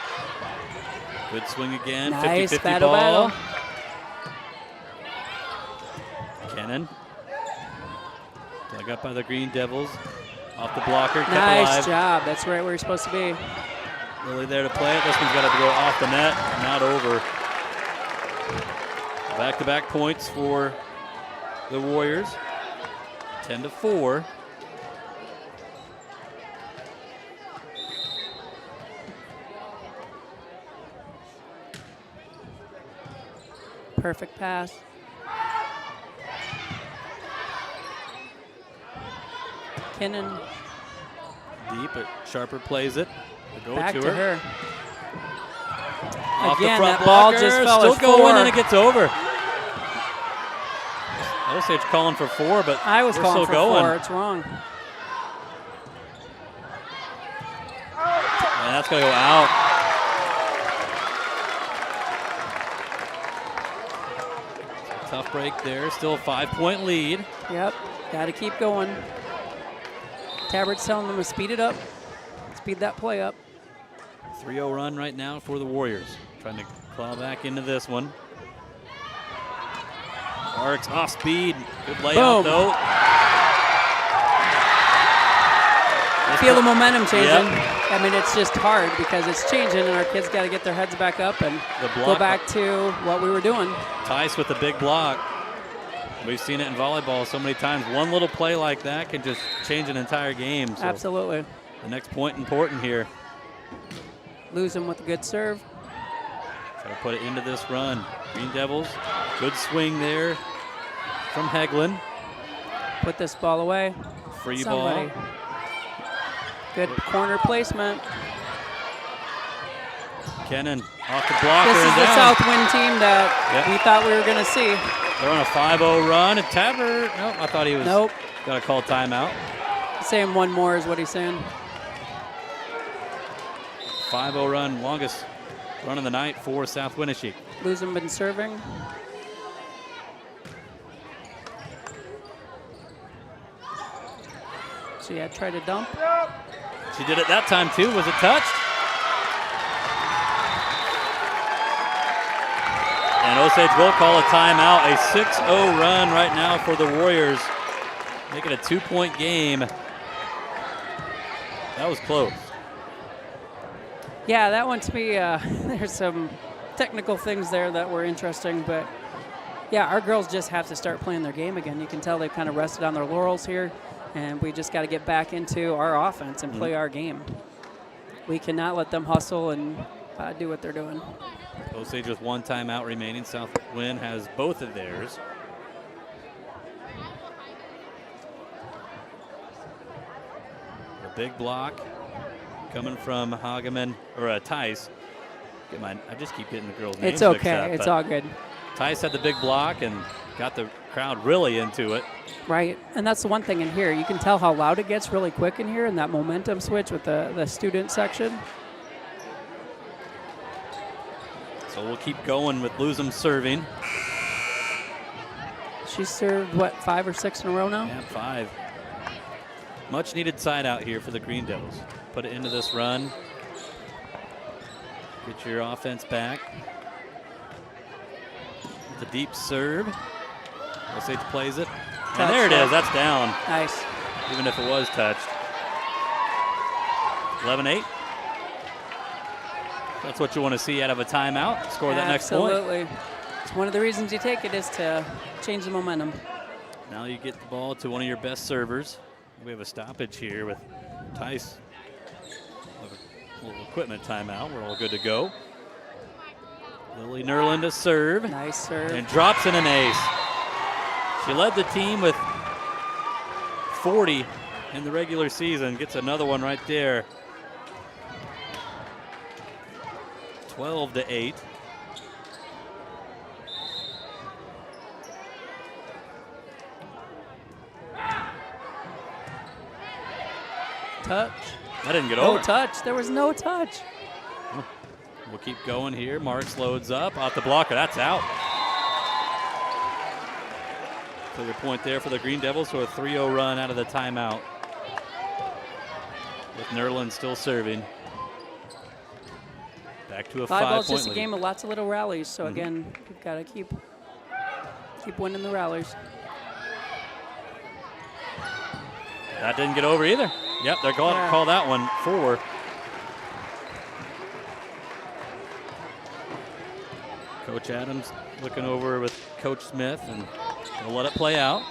Good swing again. Nice 50-50 battle. ball. Kennan. Dug up by the Green Devils. Off the blocker, kept Nice alive. job. That's right where you're supposed to be. Lily there to play it. This one's got to go off the net, not over. Back-to-back points for the Warriors. 10-4. Perfect pass. Kinnan. Deep, but Sharper plays it. Go Back to to her. her. Off Again, the front that ball blocker. just fell Still at going, 4. and it gets over. Osage calling for 4, but I was we're calling still for going. 4. It's wrong. And that's going to go out. Tough break there. Still a 5-point lead. Yep. Got to keep going. Tabbert's telling them to speed it up. Speed that play up. 3-0 run right now for the Warriors. Trying to claw back into this one. Marks off speed. Good layout, Boom. though. Feel the momentum changing. Yep. I mean, it's just hard because it's changing, and our kids got to get their heads back up and go back to what we were doing. Tice with the big block. We've seen it in volleyball so many times. One little play like that can just change an entire game. So Absolutely. the next point important here. Lose them with a good serve. Try to put it into this run. Green Devils, good swing there from Heglin. Put this ball away. Free Somebody. ball. Good corner placement. Kennan off the blocker This is and the down. Southwind team that we thought we were going to see. They're on a 5-0 run. And Tabbert, nope, I thought he was Nope. got to call timeout. Saying one more is what he's saying. 5-0 run, longest run of the night for South Winneshiek. Lose them been serving. So yeah, try to dump. She did it that time too. Was it touched? And Osage will call a timeout. A 6-0 run right now for the Warriors. Make it a 2-point game. That was close. Yeah, that one to me, there's some technical things there that were interesting, but yeah, our girls just have to start playing their game again. You can tell they've kind of rested on their laurels here, and we just got to get back into our offense and play our game. We cannot let them hustle and do what they're doing. Osage with one timeout remaining. Southwind has both of theirs. A big block coming from Hageman, or Tice. I just keep getting the girls' names It's mixed okay. up, It's but all good. Tice had the big block and got the crowd really into it. Right, and that's the one thing in here. You can tell how loud it gets really quick in here, and that momentum switch with the student section. So we'll keep going with Luzum serving. She's served, what, 5 or 6 in a row now? Yeah, 5. Much needed side out here for the Green Devils. Put it into this run. Get your offense back. With a deep serve. Osage plays it. And there it is. That's down. Nice. Even if it was touched. 11-8. That's what you want to see out of a timeout. Score that next point. Absolutely. It's one of the reasons you take it is to change the momentum. Now you get the ball to one of your best servers. We have a stoppage here with Tice. A little equipment timeout. We're all good to go. Lily Nerlin to serve. Nice serve. And drops in an ace. She led the team with 40 in the regular season. Gets another one right there. 12-8. Touch. That didn't get No over. touch. There was no touch. We'll keep going here. Marks loads up off the blocker. That's out. So your point there for the Green Devils. So a 3-0 run out of the timeout. With Nerlin still serving. Back to a 5-point Volleyball's just a lead. game of lots of little rallies. So again, we've got to keep winning the rallies. That didn't get over either. Yep, they're going to call that one 4. Coach Adams looking over with Coach Smith, and we'll let it play out.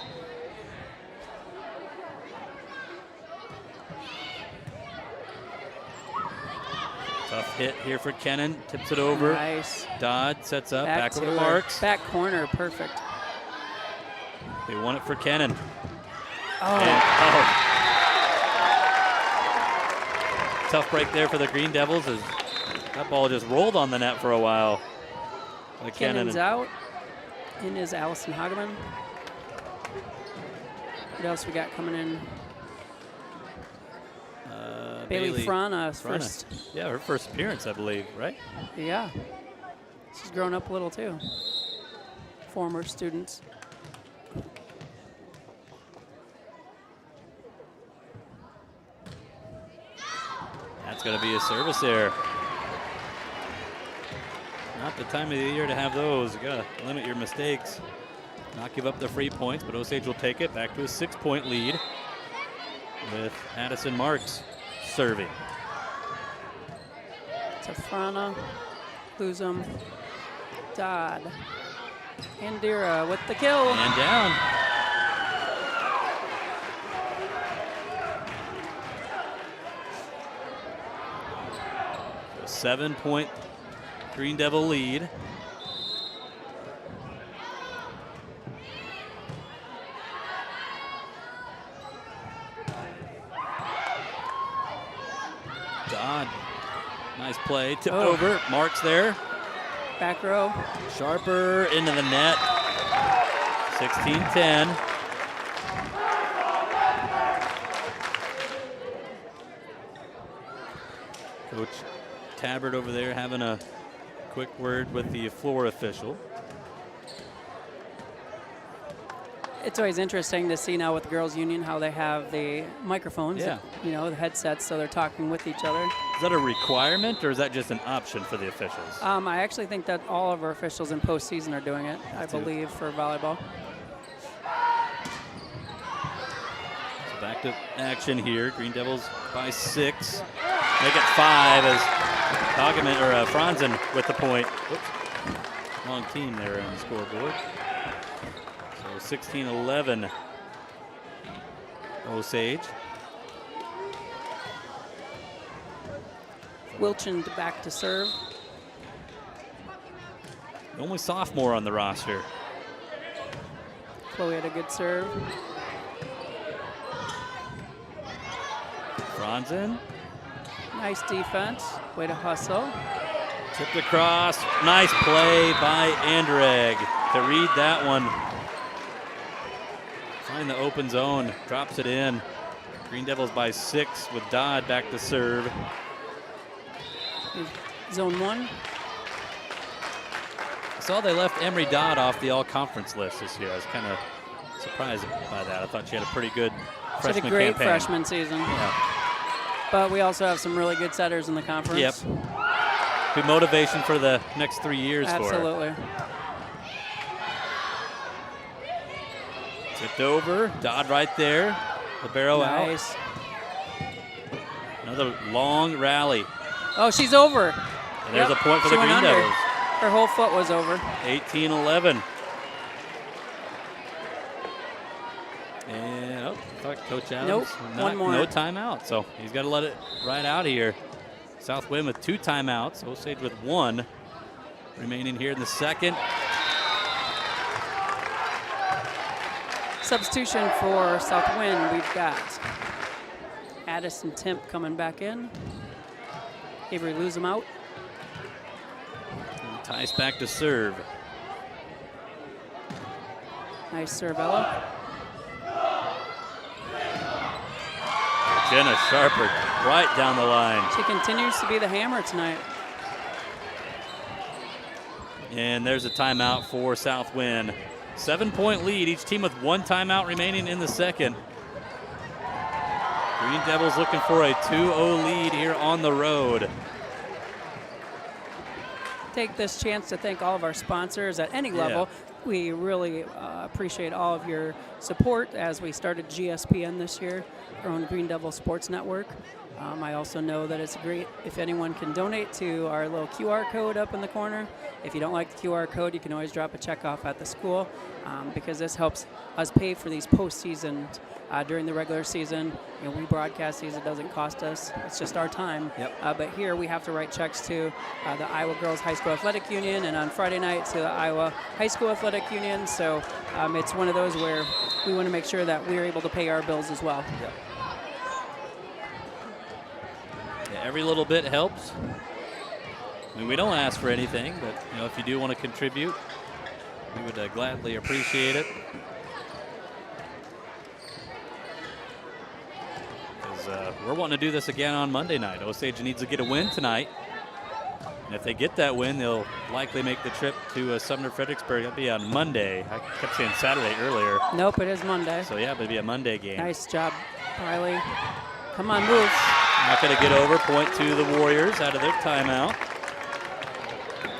Tough hit here for Kennan. Tips it over. Nice. Dodd sets up. Back over to Marks. Back corner. Perfect. They won it for Kennan. Oh. Tough break there for the Green Devils as that ball just rolled on the net for a while. Kennan's out. In is Allison Hageman. What else we got coming in? Bailey Frana first. Yeah, her first appearance, I believe, right? Yeah. She's grown up a little too. Former students. That's going to be a service error. Not the time of the year to have those. You got to limit your mistakes. Not give up the free points, but Osage will take it back to a 6-point lead with Addison Marks serving. Tafrana, Luzum, Dodd, Andira with the kill. And down. So 7-point Green Devil lead. Dodd, nice play, tipped over, Marks there. Back row. Sharper into the net, 16-10. Coach Tabbert over there having a quick word with the floor official. It's always interesting to see now with the girls' union how they have the microphones, Yeah. you know, the headsets, so they're talking with each other. Is that a requirement or is that just an option for the officials? I actually think that all of our officials in postseason are doing it, I believe, for volleyball. So back to action here. Green Devils by 6. Make it 5 as Hageman, or Franzen with the point. Whoops. Wrong team there on the scoreboard. So 16-11 Osage. Wilchin back to serve. The only sophomore on the roster. Chloe had a good serve. Franzen. Nice defense. Way to hustle. Tipped across. Nice play by Anderegg to read that one. Find the open zone. Drops it in. Green Devils by 6 with Dodd back to serve. Zone 1. I saw they left Emery Dodd off the all-conference list this year. I was kind of surprised by that. I thought she had a pretty good freshman She had a great campaign. freshman season. Yeah. But we also have some really good setters in the conference. Yep. Good motivation for the next 3 years for her. Absolutely. Tipped over. Dodd right there. Libero out. Nice. Another long rally. Oh, she's over. And there's a point for the Green Devils. Her whole foot was over. 18-11. And I thought Coach Adams. Nope, one more. No timeout, so he's got to let it right out of here. South Wind with 2 timeouts. Osage with 1 remaining here in the second. Substitution for South Wind, we've got Addison Timp coming back in. Avery Luzum out. And Tice back to serve. Nice serve, Ella. Jenna Sharper right down the line. She continues to be the hammer tonight. And there's a timeout for South Wind. 7-point lead, each team with 1 timeout remaining in the second. Green Devils looking for a 2-0 lead here on the road. Take this chance to thank all of our sponsors at any level. We really appreciate all of your support as we started GSPN this year, our own Green Devil Sports Network. I also know that it's great if anyone can donate to our little QR code up in the corner. If you don't like the QR code, you can always drop a check off at the school because this helps us pay for these postseason during the regular season. You know, we broadcast these, it doesn't cost us. It's just our time. Yep. But here we have to write checks to the Iowa Girls High School Athletic Union, and on Friday night to the Iowa High School Athletic Union. So it's one of those where we want to make sure that we're able to pay our bills as well. Yep. Yeah, every little bit helps. I mean, we don't ask for anything, but you know, if you do want to contribute, we would gladly appreciate it. Because we're wanting to do this again on Monday night. Osage needs to get a win tonight. And if they get that win, they'll likely make the trip to Sumner Fredericksburg. That'll be on Monday. I kept saying Saturday earlier. Nope, it is Monday. So yeah, but it'll be a Monday game. Nice job, Riley. Come on, move. Not going to get over. Point to the Warriors out of their timeout.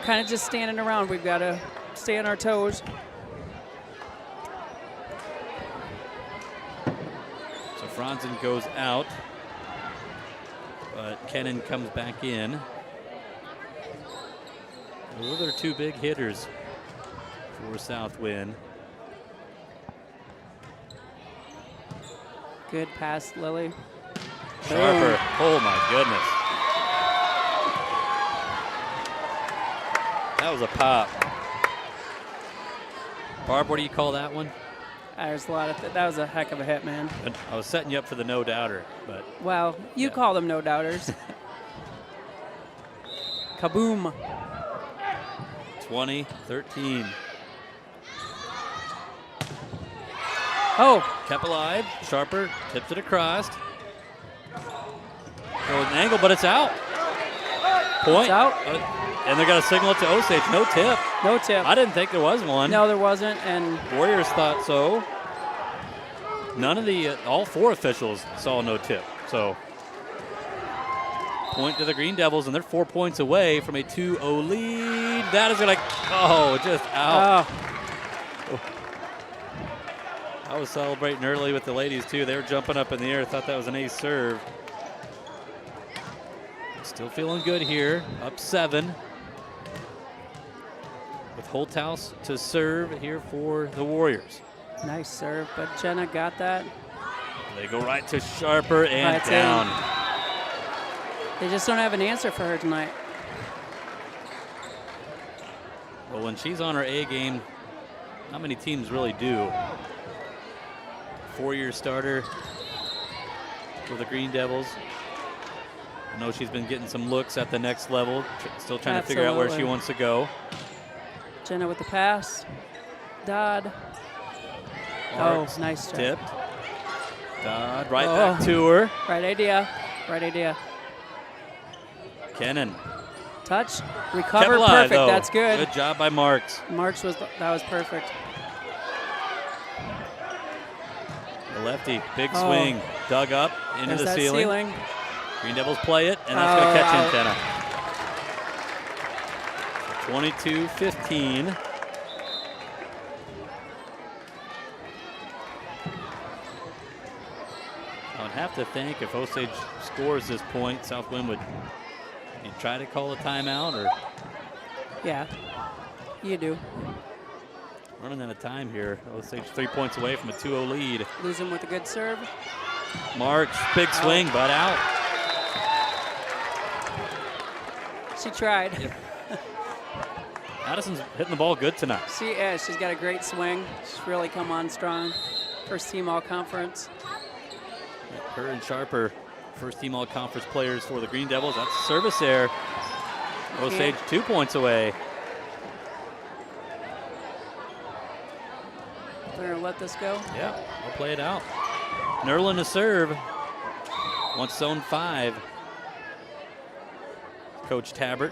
Kind of just standing around. We've got to stay on our toes. So Franzen goes out, but Kennan comes back in. Those are two big hitters for Southwind. Good pass, Lily. Sharper. Oh my goodness. That was a pop. Barb, what do you call that one? There's a lot of that was a heck of a hit, man. I was setting you up for the no doubter, but well, you call them no doubters. Kaboom. 20-13. Oh. Kept alive. Sharper tips it across. Goes an angle, but it's out. Point. It's out. And they're going to signal it to Osage. No tip. No tip. I didn't think there was one. No, there wasn't. And Warriors thought so. None of the, all four officials saw no tip. So, point to the Green Devils, and they're 4 points away from a 2-0 lead. That is going to, just out. Oh. I was celebrating early with the ladies, too. They were jumping up in the air. Thought that was an ace serve. Still feeling good here. Up 7. With Holthouse to serve here for the Warriors. Nice serve, but Jenna got that. They go right to Sharper and right down. They just don't have an answer for her tonight. Well, when she's on her A game, not many teams really do. 4-year starter for the Green Devils. I know she's been getting some looks at the next level, still trying to figure out where she wants to go. Jenna with the pass. Dodd. Marks, nice job. Tipped. Dodd right back to her. Right idea. Right idea. Kennan. Touch. Recover. Alive, perfect. though. That's good. Good job by Marks. That was perfect. The lefty, big swing, dug up into the ceiling. Green Devils play it, and that's going to catch Antenna. 22-15. I would have to think if Osage scores this point, Southwind would try to call a timeout, or? Yeah, you do. Running out of time here. Osage 3 points away from a 2-0 lead. Losing with a good serve. Marks, big swing, but out. She tried. Yep. Addison's hitting the ball good tonight. She is. She's got a great swing. She's really come on strong. First team all-conference. Her and Sharper, first team all-conference players for the Green Devils. That's service there. Osage 2 points away. They're going to let this go? Yeah, we'll play it out. Nerlin to serve. Wants zone 5. Coach Tabbert.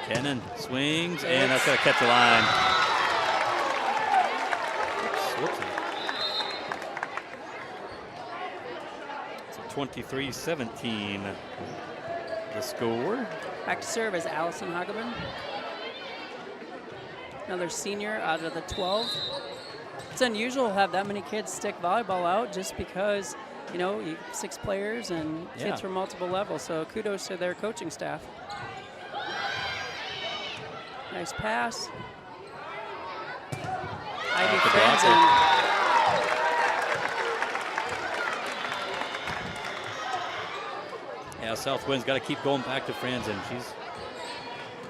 Kennan swings, and that's going to catch a line. Oops, so 23-17 the score. Back to serve is Allison Hageman. another senior out of the 12. It's unusual to have that many kids stick volleyball out just because, you know, 6 players and kids from multiple levels. So kudos to their coaching staff. Nice pass. Ivy Franzen. Yeah, Southwind's got to keep going back to Franzen. She's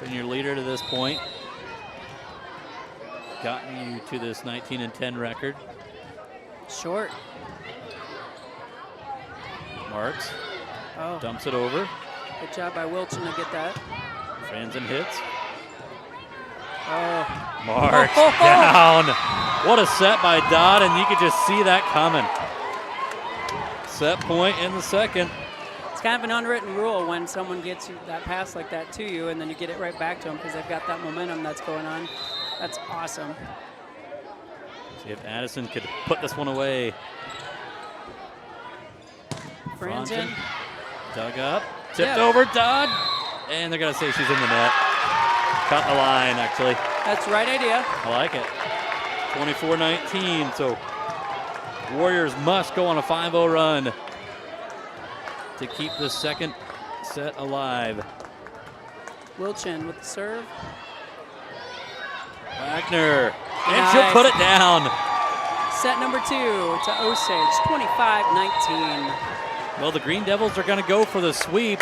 been your leader to this point. Gotten you to this 19-10 record. Short. Marks. Dumps it over. Good job by Wilson to get that. Franzen hits. Oh. Marks down. What a set by Dodd, and you could just see that coming. Set point in the second. It's kind of an unwritten rule when someone gets you that pass like that to you, and then you get it right back to them because they've got that momentum that's going on. That's awesome. See if Addison could put this one away. Franzen. Dug up. Tipped over Dodd. And they're going to say she's in the net. Cut the line, actually. That's the right idea. I like it. 24-19. So Warriors must go on a 5-0 run to keep this second set alive. Wilchin with the serve. Wagner. And she'll put it down. Set number 2 to Osage, 25-19. Well, the Green Devils are going to go for the sweep,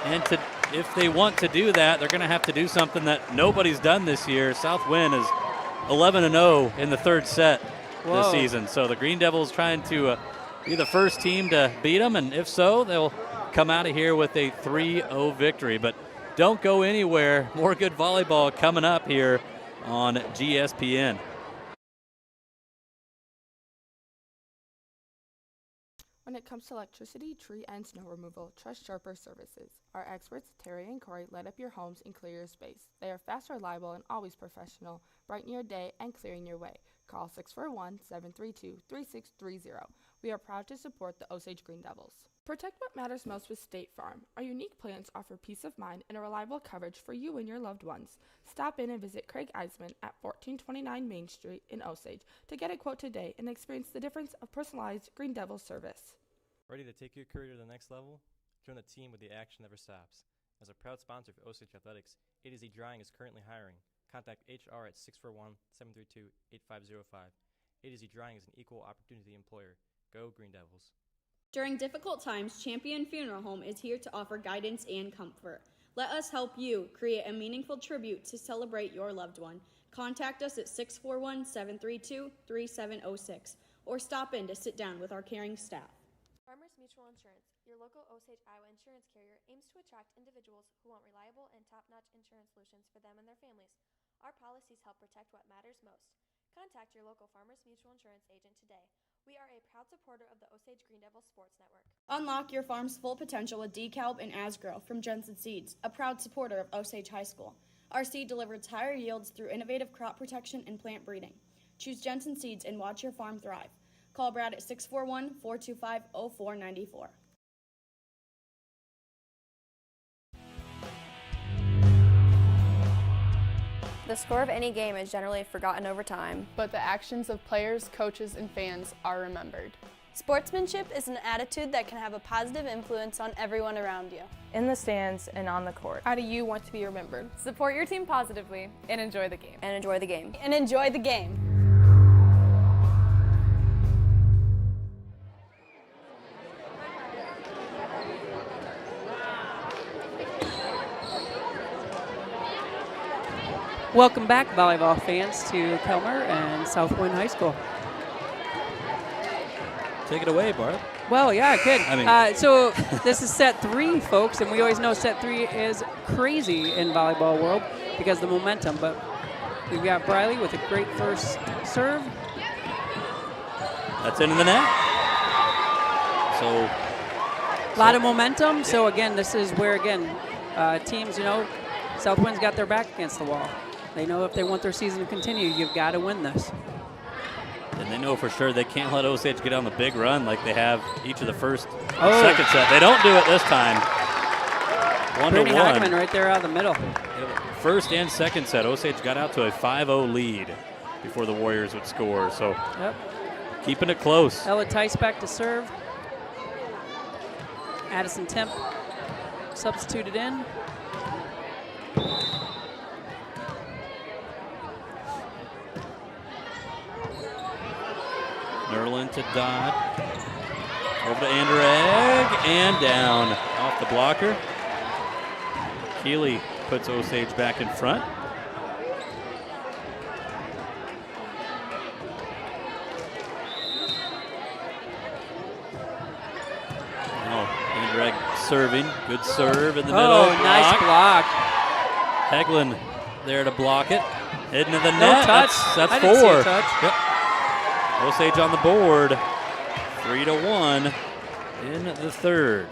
and if they want to do that, they're going to have to do something that nobody's done this year. Southwind is 11-0 in the third set this season, so the Green Devils trying to be the first team to beat them, and if so, they'll come out of here with a 3-0 victory. But don't go anywhere. More good volleyball coming up here on GSPN. When it comes to electricity, tree, and snow removal, trust Sharper Services. Our experts, Terry and Corey, light up your homes and clear your space. They are fast, reliable, and always professional, brightening your day and clearing your way. Call 641-732-3630. We are proud to support the Osage Green Devils. Protect what matters most with State Farm. Our unique plans offer peace of mind and a reliable coverage for you and your loved ones. Stop in and visit Craig Eisman at 1429 Main Street in Osage to get a quote today and experience the difference of personalized Green Devils service. Ready to take your career to the next level? Join the team with the action never stops. As a proud sponsor of Osage Athletics, A-to-Z Drying is currently hiring. Contact HR at 641-732-8505. A-to-Z Drying is an equal opportunity employer. Go Green Devils. During difficult times, Champion Funeral Home is here to offer guidance and comfort. Let us help you create a meaningful tribute to celebrate your loved one. Contact us at 641-732-3706 or stop in to sit down with our caring staff. Farmers Mutual Insurance, your local Osage, Iowa insurance carrier, aims to attract individuals who want reliable and top-notch insurance solutions for them and their families. Our policies help protect what matters most. Contact your local Farmers Mutual Insurance agent today. We are a proud supporter of the Osage Green Devils Sports Network. Unlock your farm's full potential with DeKalb and Asgrow from Jensen Seeds, a proud supporter of Osage High School. Our seed delivers higher yields through innovative crop protection and plant breeding. Choose Jensen Seeds and watch your farm thrive. Call Brad at 641-425-0494. The score of any game is generally forgotten over time, but the actions of players, coaches, and fans are remembered. Sportsmanship is an attitude that can have a positive influence on everyone around you. In the stands and on the court. How do you want to be remembered? Support your team positively and enjoy the game. and enjoy the game. And enjoy the game. Welcome back, volleyball fans, to Kelmer and Southwind High School. Take it away, Barb. Well, yeah, I could. I mean- So this is set 3, folks, and we always know set 3 is crazy in volleyball world because of the momentum. But we've got Briley with a great first serve. That's into the net. So A lot of momentum. So again, this is where teams, Southwind's got their back against the wall. They know if they want their season to continue, you've got to win this. And they know for sure they can't let Osage get on the big run like they have each of the first and second set. They don't do it this time. 1-1. Brittany Hackman right there out of the middle. first and second set. Osage got out to a 5-0 lead before the Warriors would score. So keeping it close. Ella Tice back to serve. Addison Temp substituted in. Nerlin to Dodd. Over to Anderegg and down off the blocker. Keeley puts Osage back in front. Anderegg serving. Good serve in the middle. Oh, nice block. Heglin there to block it. Heading to the No net. touch. That's I 4. didn't see a touch. Yep. Osage on the board. 3-1 in the third.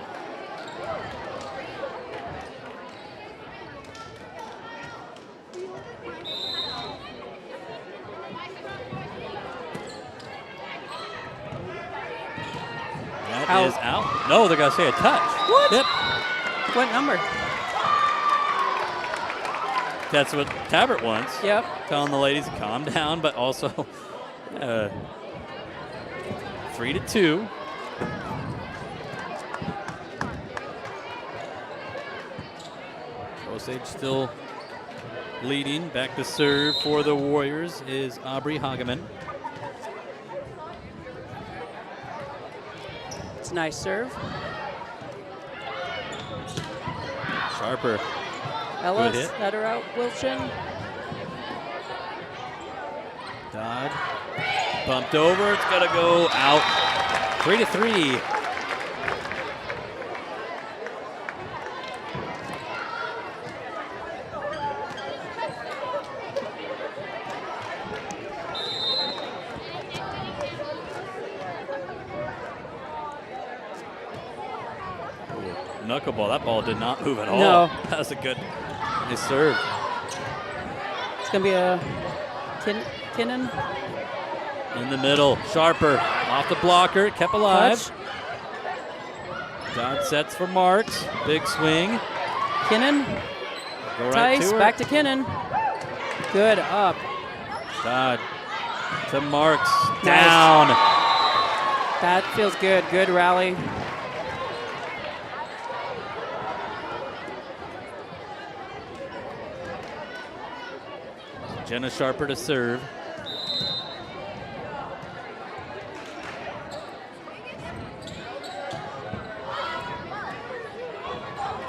That is out. No, they're going to say a touch. What? Yep. What number? That's what Tabbert wants. Yep. Telling the ladies to calm down, but also 3-2. Osage still leading. Back to serve for the Warriors is Aubrey Hageman. It's a nice serve. Sharper. Ellis, Good hit. let her out. Wilchin. Dodd bumped over. It's got to go out. 3-3. Knuckleball. That ball did not move at all. No. That was a good nice serve. It's going to be a Kinnan. In the middle. Sharper off the blocker. Kept alive. Touch. Dodd sets for Marks. Big swing. Kinnan. Go right Tice, to her. back to Kinnan. Good up. Dodd to Marks. Nice. Down. That feels good. Good rally. Jenna Sharper to serve.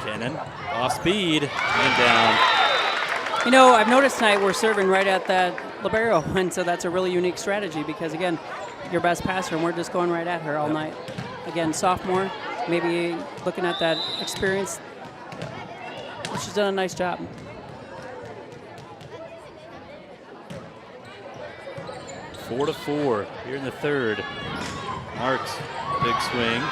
Kennan off speed and down. You know, I've noticed tonight we're serving right at that libero, and so that's a really unique strategy because, again, your best passer, and we're just going right at her all night. Again, sophomore, maybe looking at that experience. She's done a nice job. Four to 4 here in the third. Marks, big swing.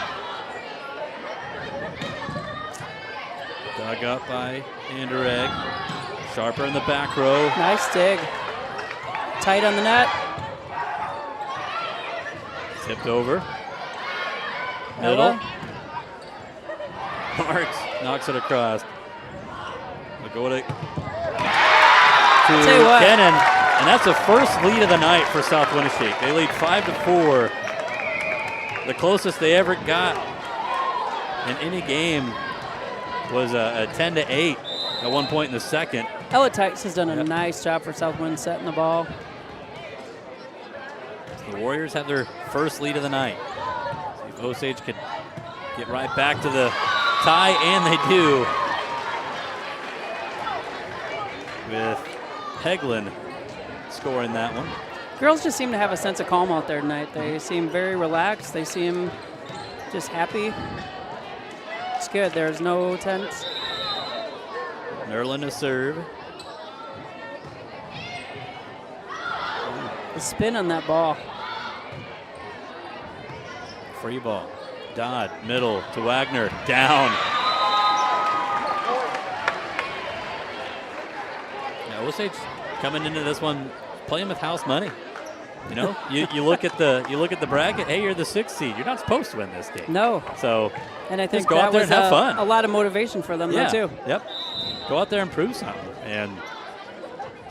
Dug up by Anderegg. Sharper in the back row. Nice dig. Tight on the net. Tipped over. Middle. Ella. Marks knocks it across. We'll go to Tell you what. Kennan. And that's the first lead of the night for South Winneshiek. They lead 5-4. The closest they ever got in any game was a 10-8 at one point in the second. Ella Tice has done a nice job for South Wind setting the ball. The Warriors have their first lead of the night. See if Osage could get right back to the tie, and they do. With Heglin scoring that one. Girls just seem to have a sense of calm out there tonight. They seem very relaxed. They seem just happy. It's good. There's no tense. Nerlin to serve. The spin on that ball. Free ball. Dodd, middle to Wagner. Down. Now, Osage coming into this one playing with house money. You know, you look at the bracket. Hey, you're the 6th seed. You're not supposed to win this game. No. So and I think just go that out there was and have fun. a lot of motivation for them, though, too. Yep. go out there and prove something. And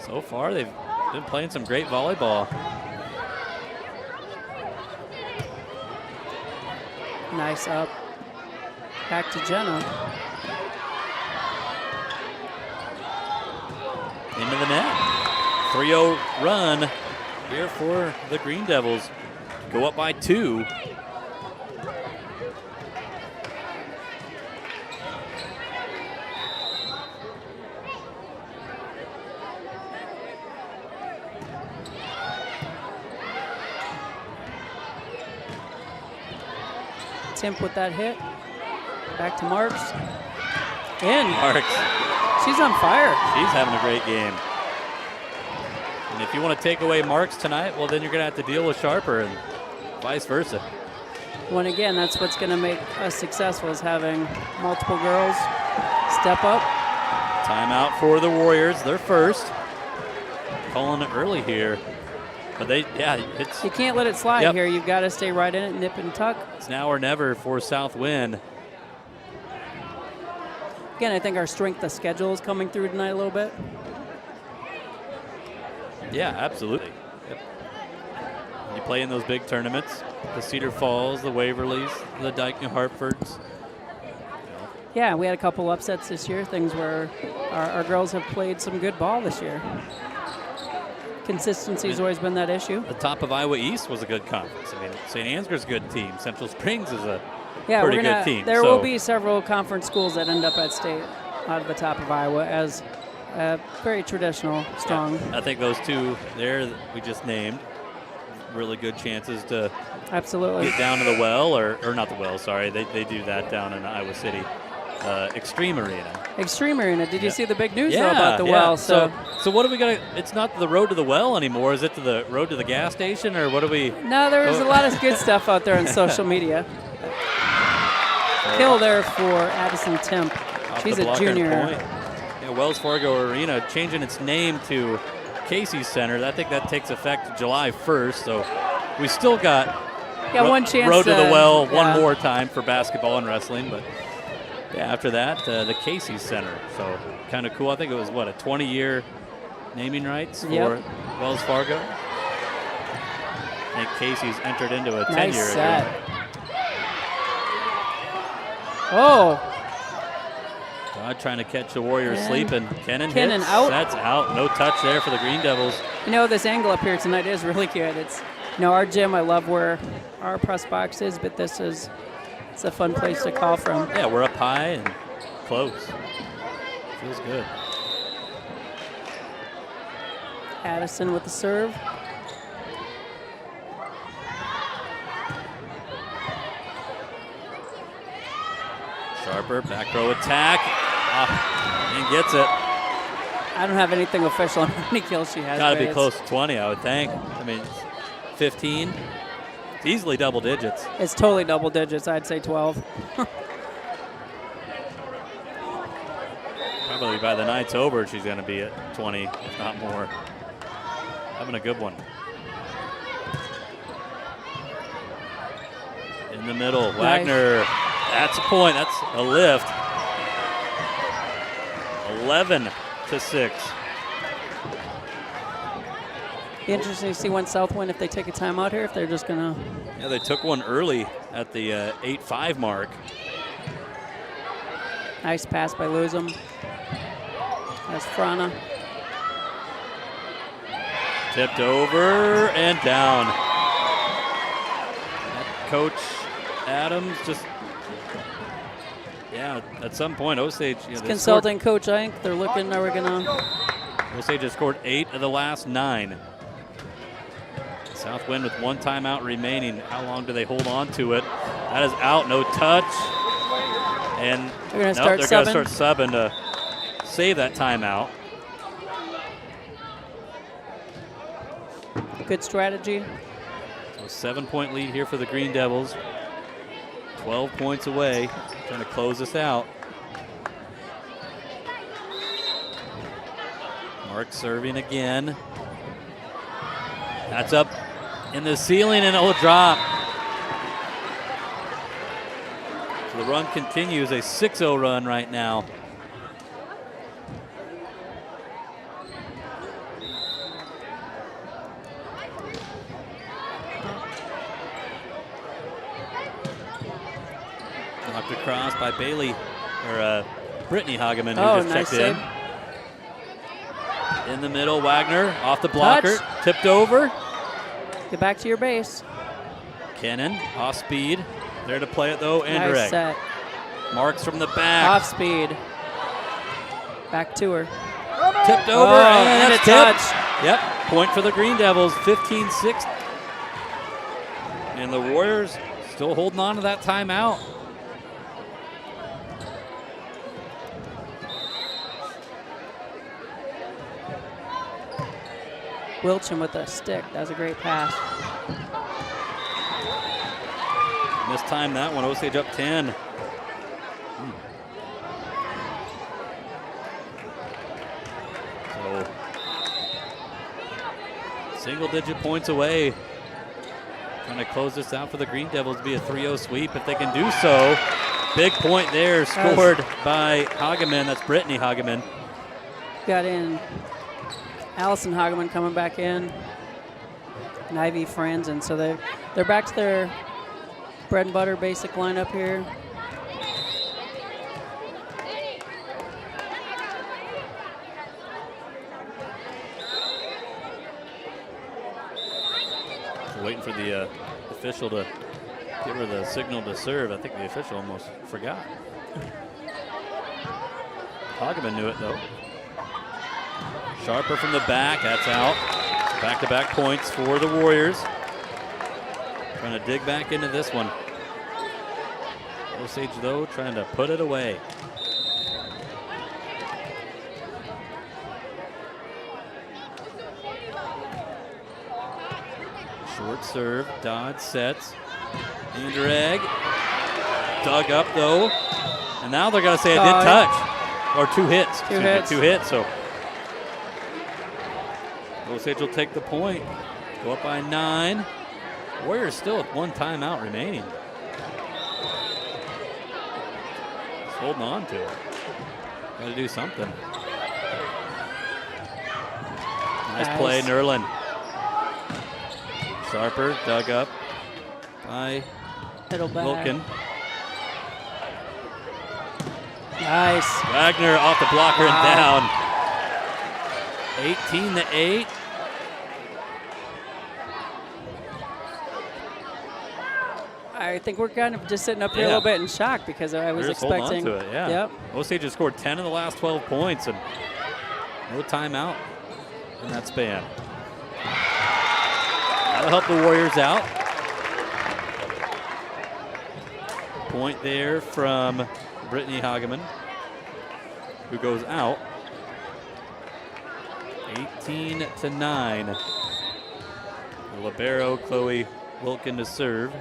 so far, they've been playing some great volleyball. Nice up. Back to Jenna. Into the net. 3-0 run here for the Green Devils. Go up by 2. Timp with that hit. Back to Marks. In. Marks. She's on fire. She's having a great game. And if you want to take away Marks tonight, well, then you're going to have to deal with Sharper and vice versa. When again, that's what's going to make us successful, is having multiple girls step up. Timeout for the Warriors. They're first. Calling it early here. But it's... You can't let it slide here. You've got to stay right in it, nip and tuck. It's now or never for Southwind. Again, I think our strength of schedule is coming through tonight a little bit. Yeah, absolutely. Yep. You play in those big tournaments, the Cedar Falls, the Waverlys, the Dyke New Hartfords. Yeah, we had a couple upsets this year, things where our girls have played some good ball this year. Consistency has always been that issue. The top of Iowa East was a good conference. I mean, St. Ansgar's a good team. Central Springs is a pretty good team. There will be several conference schools that end up at state out of the top of Iowa as very traditional, strong. Yeah, I think those two there that we just named, really good chances to absolutely get down to the well, or not the well, sorry. They do that down in Iowa City. Extreme Arena. Extreme Arena. Did you see the big news though about the well? So what are we gonna? It's not the road to the well anymore. Is it to the road to the gas station, or what do we? No, there was a lot of good stuff out there on social media. Kill there for Addison Timp. She's a junior. Yeah, Wells Fargo Arena changing its name to Casey's Center. I think that takes effect July 1st. So we still got one chance. Road to the well one more time for basketball and wrestling, but. Yeah, after that, the Casey's Center. So kind of cool. I think it was, a 20-year naming rights for Wells Fargo? I think Casey's entered into a 10-year. Nice set. Oh. God trying to catch the Warriors sleeping. Kennan hits. out. That's out. No touch there for the Green Devils. This angle up here tonight is really good. It's, our gym, I love where our press box is, but this is... It's a fun place to call from. Yeah, we're up high and close. Feels good. Addison with the serve. Sharper, back row attack. And gets it. I don't have anything official on how many kills she has. Got to be close to 20, I would think. 15. Easily double digits. It's totally double digits. I'd say 12. Probably by the night's over, she's going to be at 20, if not more. Having a good one. In the middle, nice. Wagner. That's a point. That's a lift. 11-6. Interesting to see when Southwind, if they take a timeout here, if they're just going to... Yeah, they took one early at the 8-5 mark. Nice pass by Luzum. That's Frana. Tipped over and down. Coach Adams just... Yeah, at some point, Osage... consulting Coach Ink. They're looking, are we going to... Osage has scored 8 of the last 9. Southwind with one timeout remaining. How long do they hold on to it? That is out, no touch. And they're going to start subbing to save that timeout. Good strategy. So 7-point lead here for the Green Devils. 12 points away. Trying to close this out. Mark serving again. That's up in the ceiling and it will drop. So the run continues, a 6-0 run right now. across by Brittany Hageman, who just nice checked in. save. In the middle, Wagner off the blocker, tipped over. Get back to your base. Kennan off speed. There to play it though, Anderegg. Nice set. Marks from the back. Off speed. Back to her. Tipped over, and that's a touch. Yep, point for the Green Devils, 15-6. And the Warriors still holding on to that timeout. Wilchin with a stick. That was a great pass. This time that one, Osage up 10. So, single-digit points away. Trying to close this out for the Green Devils, be a 3-0 sweep if they can do so. Big point there, scored by Hageman. That's Brittany Hageman. Got in Allison Hageman coming back in. And Ivy Franzen. So they're back to their bread and butter basic lineup here. Waiting for the official to give her the signal to serve. I think the official almost forgot. Hageman knew it though. Sharper from the back, that's out. Back-to-back points for the Warriors. Trying to dig back into this one. Osage though trying to put it away. Short serve, Dodd sets. Anderegg dug up though. And now they're going to say it did touch. Or two hits. Two hits. So Osage will take the point. Go up by 9. Warriors still with one timeout remaining. Just holding on to it. Got to do something. Nice play, Nerlin. Sharper dug up by Wilkin. Nice. Wagner off the blocker and down. 18-8. I think we're kind of just sitting up here a little bit in shock because I was expecting. On to it, yeah. Yep. Osage has scored 10 in the last 12 points and no timeout in that span. That'll help the Warriors out. Point there from Brittany Hageman, who goes out. 18-9. The libero, Chloe Wilkin, to serve.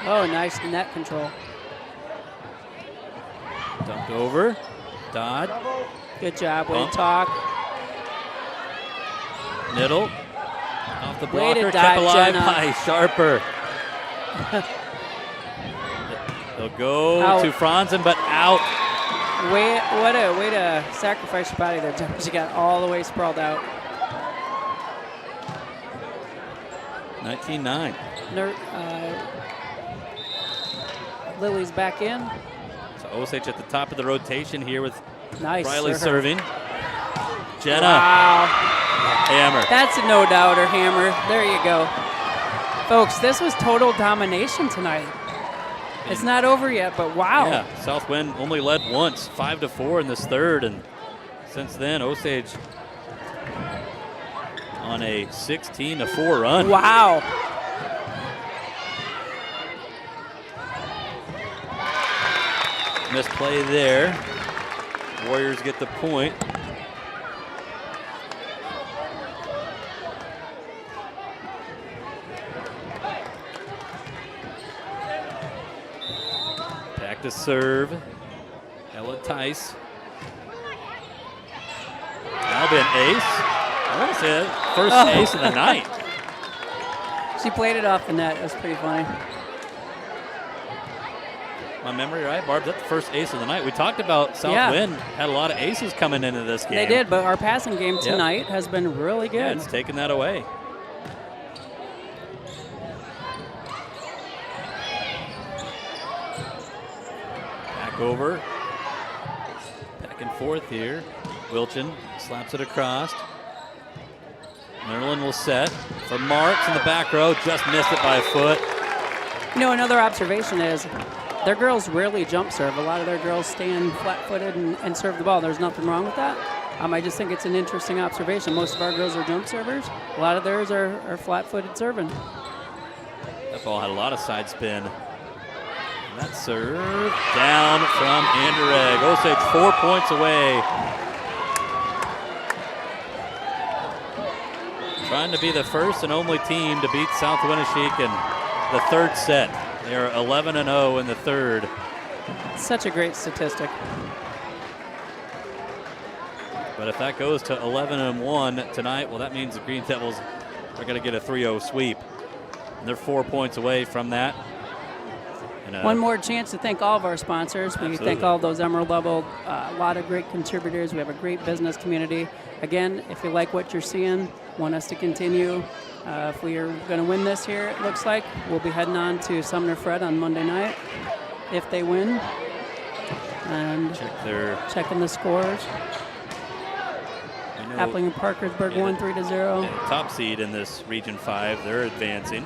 Oh, nice net control. Dumped over. Dodd. Good job. Way to talk. Niddle. Off the Way blocker. to Kept dive, alive Jenna. by Sharper. They'll go to Franzen, but out. What a way to sacrifice your body there, Jenna. She got all the way sprawled out. 19-9. Lily's back in. So Osage at the top of the rotation here with Nice Riley serve. serving. Jenna. Wow. Hammer. That's a no-doubter, Hammer. There you go. Folks, this was total domination tonight. It's not over yet, but wow. Yeah, Southwind only led once, 5-4 in this third, and since then, Osage on a 16-4 run. Wow. Misplay there. Warriors get the point. Back to serve. Ella Tice. That'll be an ace. I want to say that first ace of the night. She played it off the net. It was pretty funny. My memory right, Barb? That's the first ace of the night. We talked about Southwind had a lot of aces coming into this game. They did, but our passing game tonight has been really good. Yeah, it's taken that away. Back over. Back and forth here. Wilchin slaps it across. Maryland will set for Marks in the back row. Just missed it by a foot. You know, another observation is their girls rarely jump serve. A lot of their girls stand flat-footed and serve the ball. There's nothing wrong with that. I just think it's an interesting observation. Most of our girls are jump servers. A lot of theirs are flat-footed serving. That ball had a lot of side spin. And that serve down from Anderegg. Osage 4 points away. Trying to be the first and only team to beat South Winneshiek in the third set. They are 11-0 in the third. Such a great statistic. But if that goes to 11-1 tonight, well, that means the Green Devils are going to get a 3-0 sweep. And they're 4 points away from that. And, one more chance to thank all of our sponsors. We thank all of those Emerald level, a lot of great contributors. We have a great business community. Again, if you like what you're seeing, want us to continue, if we are going to win this here, it looks like, we'll be heading on to Sumner Fred on Monday night if they win. And checking the scores. Appling and Parkersburg won 3-0. Top seed in this Region 5, they're advancing.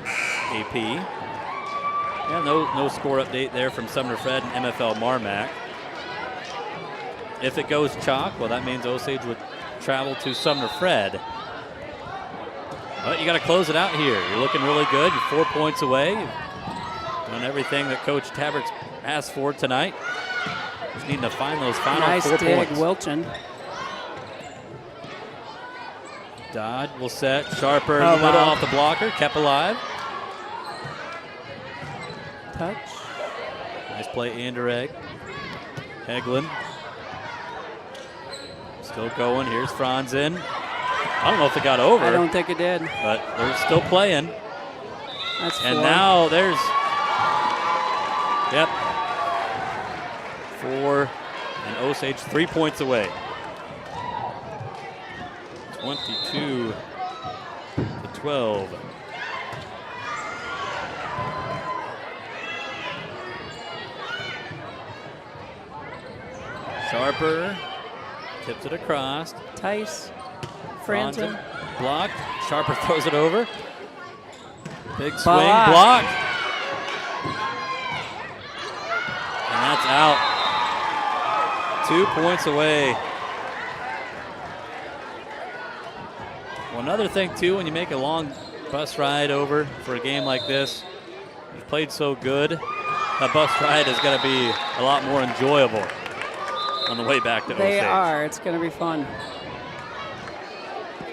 AP. Yeah, no score update there from Sumner Fred and MFL Marmac. If it goes chalk, well, that means Osage would travel to Sumner Fred. But you got to close it out here. You're looking really good. You're 4 points away. You've done everything that Coach Tabrick's asked for tonight. Just needing to find those final 4 points. Nice dig, Wilchin. Dodd will set. Sharper in the middle off the blocker. Kept alive. Touch. Nice play, Anderegg. Heglin. Still going. Here's Franzen. I don't know if it got over. I don't think it did. But they're still playing. That's 4. And now there's, 4. And Osage 3 points away. 22-12. Sharper tips it across. Tice. Franzen. Blocked. Sharper throws it over. Big swing. Blocked. Blocked. And that's out. 2 points away. Well, another thing, too, when you make a long bus ride over for a game like this, you've played so good, the bus ride is going to be a lot more enjoyable on the way back to Osage. They are. It's going to be fun.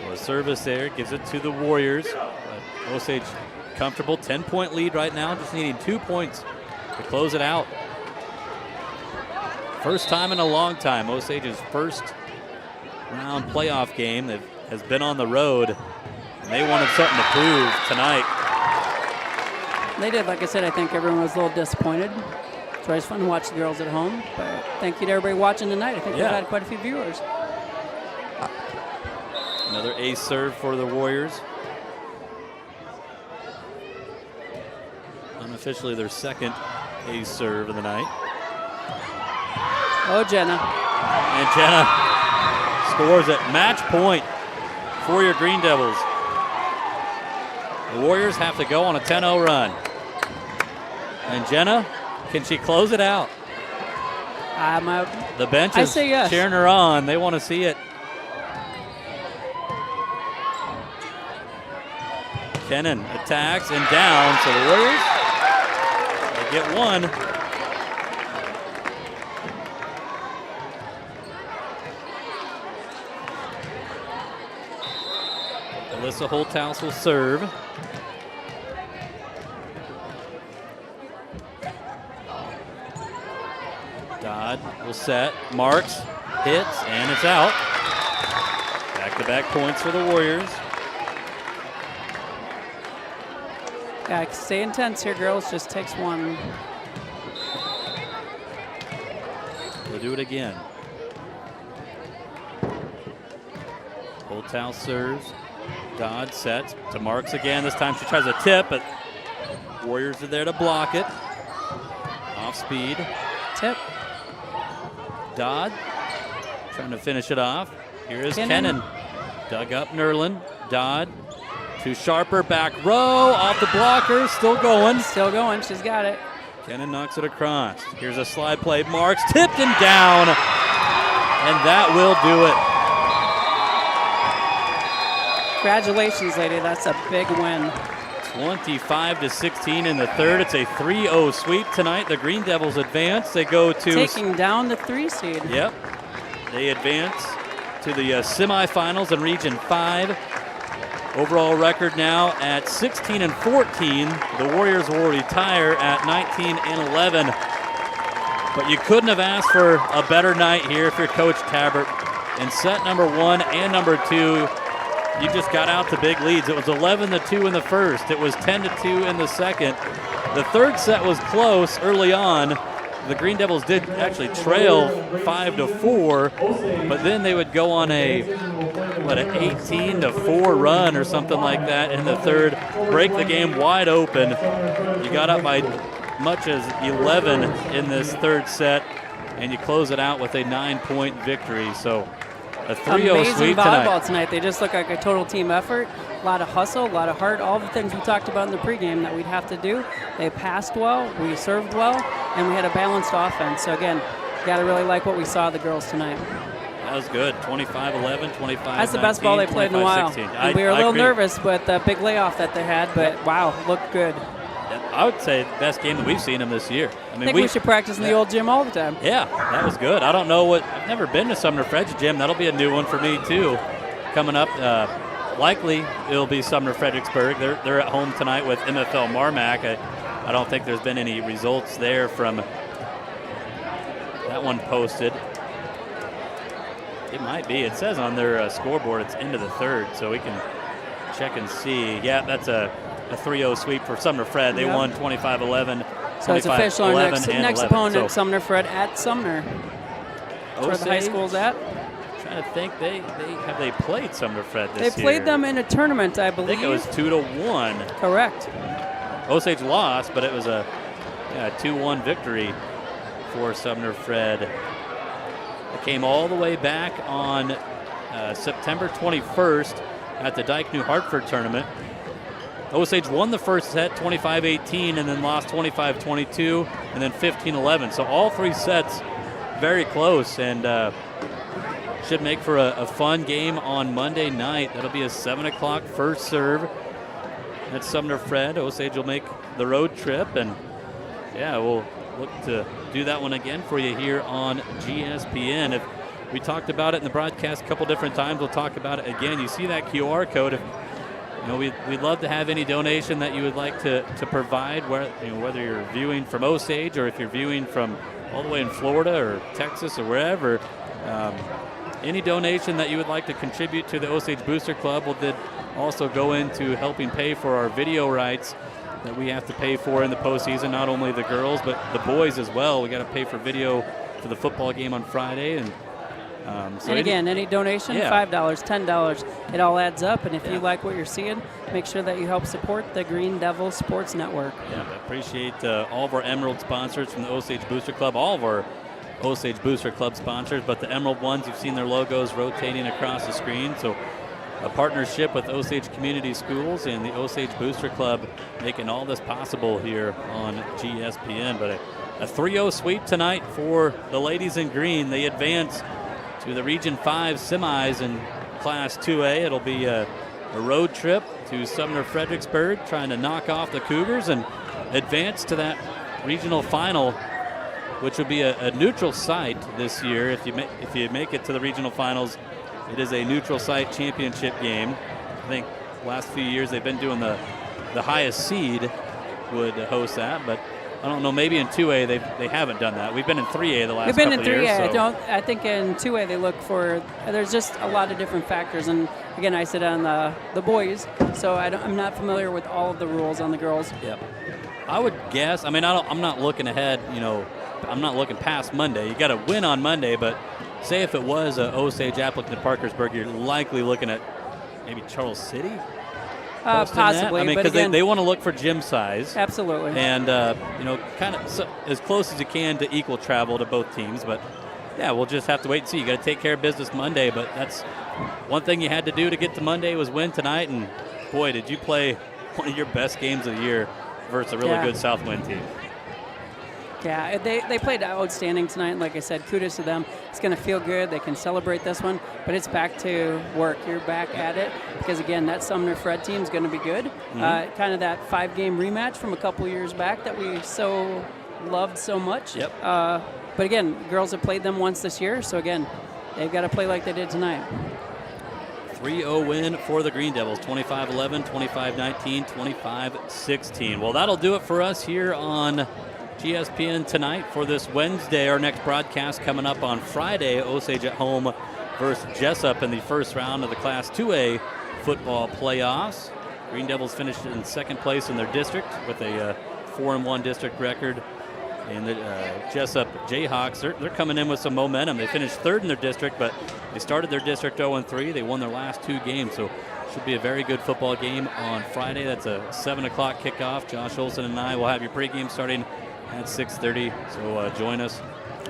Well, service there gives it to the Warriors. Osage comfortable. 10-point lead right now, just needing 2 points to close it out. First time in a long time. Osage's first round playoff game has been on the road. And they wanted something to prove tonight. They did. Like I said, I think everyone was a little disappointed. It's always fun to watch the girls at home. But thank you to everybody watching tonight. I think we've had quite a few viewers. Another ace serve for the Warriors. Unofficially their second ace serve of the night. Oh, Jenna. And Jenna scores at match point for your Green Devils. The Warriors have to go on a 10-0 run. And Jenna, can she close it out? The bench is cheering her on. They want to see it. Kennan attacks and down. So the Warriors, they get one. Alyssa Holthouse will serve. Dodd will set. Marks, hits, and it's out. Back-to-back points for the Warriors. Yeah, stay intense here, girls. Just takes one. We'll do it again. Holthouse serves. Dodd sets to Marks again. This time she tries a tip, but Warriors are there to block it. Off speed. Tip. Dodd trying to finish it off. Here is Kennan. Dug up Nerlin. Dodd to Sharper, back row, off the blocker, still going. Still going, she's got it. Kennan knocks it across. Here's a slide play. Marks tipped and down. And that will do it. Congratulations, lady. That's a big win. 25-16 in the third. It's a 3-0 sweep tonight. The Green Devils advance. They go to... Taking down the 3 seed. Yep. They advance to the semifinals in Region 5. Overall record now at 16-14. The Warriors will retire at 19-11. But you couldn't have asked for a better night here if you're Coach Tabbert. In set number 1 and number 2, you just got out to big leads. It was 11-2 in the first. It was 10-2 in the second. The third set was close early on. The Green Devils did actually trail 5-4, but then they would go on an 18-4 run or something like that in the third, break the game wide open. You got up by much as 11 in this third set, and you close it out with a 9-point victory. So a 3-0 sweep volleyball tonight. They just look like a total team effort. A lot of hustle, a lot of heart, all the things we talked about in the pregame that we'd have to do. They passed well, we served well, and we had a balanced offense. So again, got to really like what we saw of the girls tonight. That was good. 25-11, 25-19. That's the best ball they played in a while. We were a little nervous with the big layoff that they had, but wow, looked good. I would say the best game that we've seen them this year. I think we should practice in the old gym all the time. Yeah, that was good. I don't know I've never been to Sumner Fred's gym. That'll be a new one for me too. Coming up, likely it'll be Sumner Fredericksburg. They're at home tonight with MFL Marmac. I don't think there's been any results there from that one posted. It might be. It says on their scoreboard it's into the third, so we can check and see. Yeah, that's a 3-0 sweep for Sumner Fred. They won 25-11. So it's official. Our next opponent, Sumner Fred at Sumner. That's where the high school's at. Trying to think, have they played Sumner Fred this year? They played them in a tournament, I believe. I think it was 2-1. Correct. Osage lost, but it was a 2-1 victory for Sumner Fred. It came all the way back on September 21st at the Dyke New Hartford tournament. Osage won the first set 25-18 and then lost 25-22 and then 15-11. So all three sets very close, and should make for a fun game on Monday night. That'll be a 7 o'clock first serve at Sumner Fred. Osage will make the road trip, and yeah, we'll look to do that one again for you here on GSPN. If we talked about it in the broadcast a couple different times, we'll talk about it again. You see that QR code. If we'd love to have any donation that you would like to provide, whether you're viewing from Osage or if you're viewing from all the way in Florida or Texas or wherever. Any donation that you would like to contribute to the Osage Booster Club will also go into helping pay for our video rights that we have to pay for in the postseason. Not only the girls, but the boys as well. We got to pay for video for the football game on Friday, and any donation, $5, $10, it all adds up. And if you like what you're seeing, make sure that you help support the Green Devil Sports Network. Yeah, I appreciate all of our Emerald sponsors from the Osage Booster Club, all of our Osage Booster Club sponsors, but the Emerald ones, you've seen their logos rotating across the screen. So a partnership with Osage Community Schools and the Osage Booster Club making all this possible here on GSPN. But a 3-0 sweep tonight for the ladies in green. They advance to the Region 5 semis in Class 2A. It'll be a road trip to Sumner Fredericksburg, trying to knock off the Cougars and advance to that regional final, which would be a neutral site this year. If you make it to the regional finals, it is a neutral site championship game. I think last few years they've been doing the highest seed would host that, but I don't know, maybe in 2A they haven't done that. We've been in 3A the last couple of years. We've been in 3A. I think in 2A they look for, there's just a lot of different factors. And again, I sit on the boys, so I'm not familiar with all of the rules on the girls. Yep. I would guess, I'm not looking ahead, I'm not looking past Monday. You got to win on Monday, but say if it was a Osage, Appleton, Parkersburg, you're likely looking at maybe Charles City? Possibly, because they want to look for gym size. Absolutely. And, kind of as close as you can to equal travel to both teams. But Yeah, we'll just have to wait and see. You got to take care of business Monday, but that's one thing you had to do to get to Monday was win tonight. And boy, did you play one of your best games of the year versus a really good Southwind team. Yeah, they played outstanding tonight. And like I said, kudos to them. It's going to feel good. They can celebrate this one, but it's back to work. You're back at it because, again, that Sumner Fred team is going to be good. Mm-hmm. Kind of that 5-game rematch from a couple years back that we so loved so much. Yep. But, again, girls have played them once this year, so, again, they've got to play like they did tonight. 3-0 win for the Green Devils, 25-11, 25-19, 25-16. Well, that'll do it for us here on GSPN tonight for this Wednesday. Our next broadcast coming up on Friday, Osage at home versus Jessup in the first round of the Class 2A football playoffs. Green Devils finished in second place in their district with a 4-1 district record. And the Jessup Jayhawks, they're coming in with some momentum. They finished third in their district, but they started their district 0-3. They won their last 2 games, so should be a very good football game on Friday. That's a 7 o'clock kickoff. Josh Olson and I will have your pregame starting at 6:30, so join us.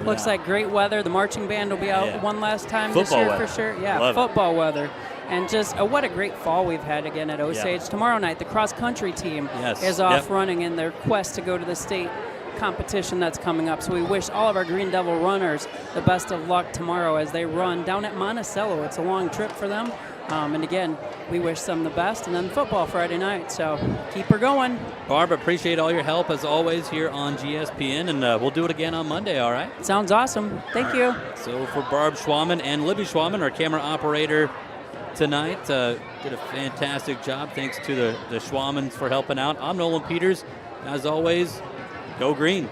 Looks like great weather. The marching band will be out one last time football this year weather. for sure. Yeah, Love football weather. And just what a great fall we've had again at Osage. Yeah. Tomorrow night, the cross-country team is off running in their quest to go to the state competition that's coming up. So we wish all of our Green Devil runners the best of luck tomorrow as they run down at Monticello. It's a long trip for them. And again, we wish them the best. And then football Friday night. So keep her going. Barb, appreciate all your help as always here on GSPN. And we'll do it again on Monday, all right? Sounds awesome. Thank you. So for Barb Schwaman and Libby Schwaman, our camera operator tonight, did a fantastic job. Thanks to the Schwamans for helping out. I'm Nolan Peters. As always, go green.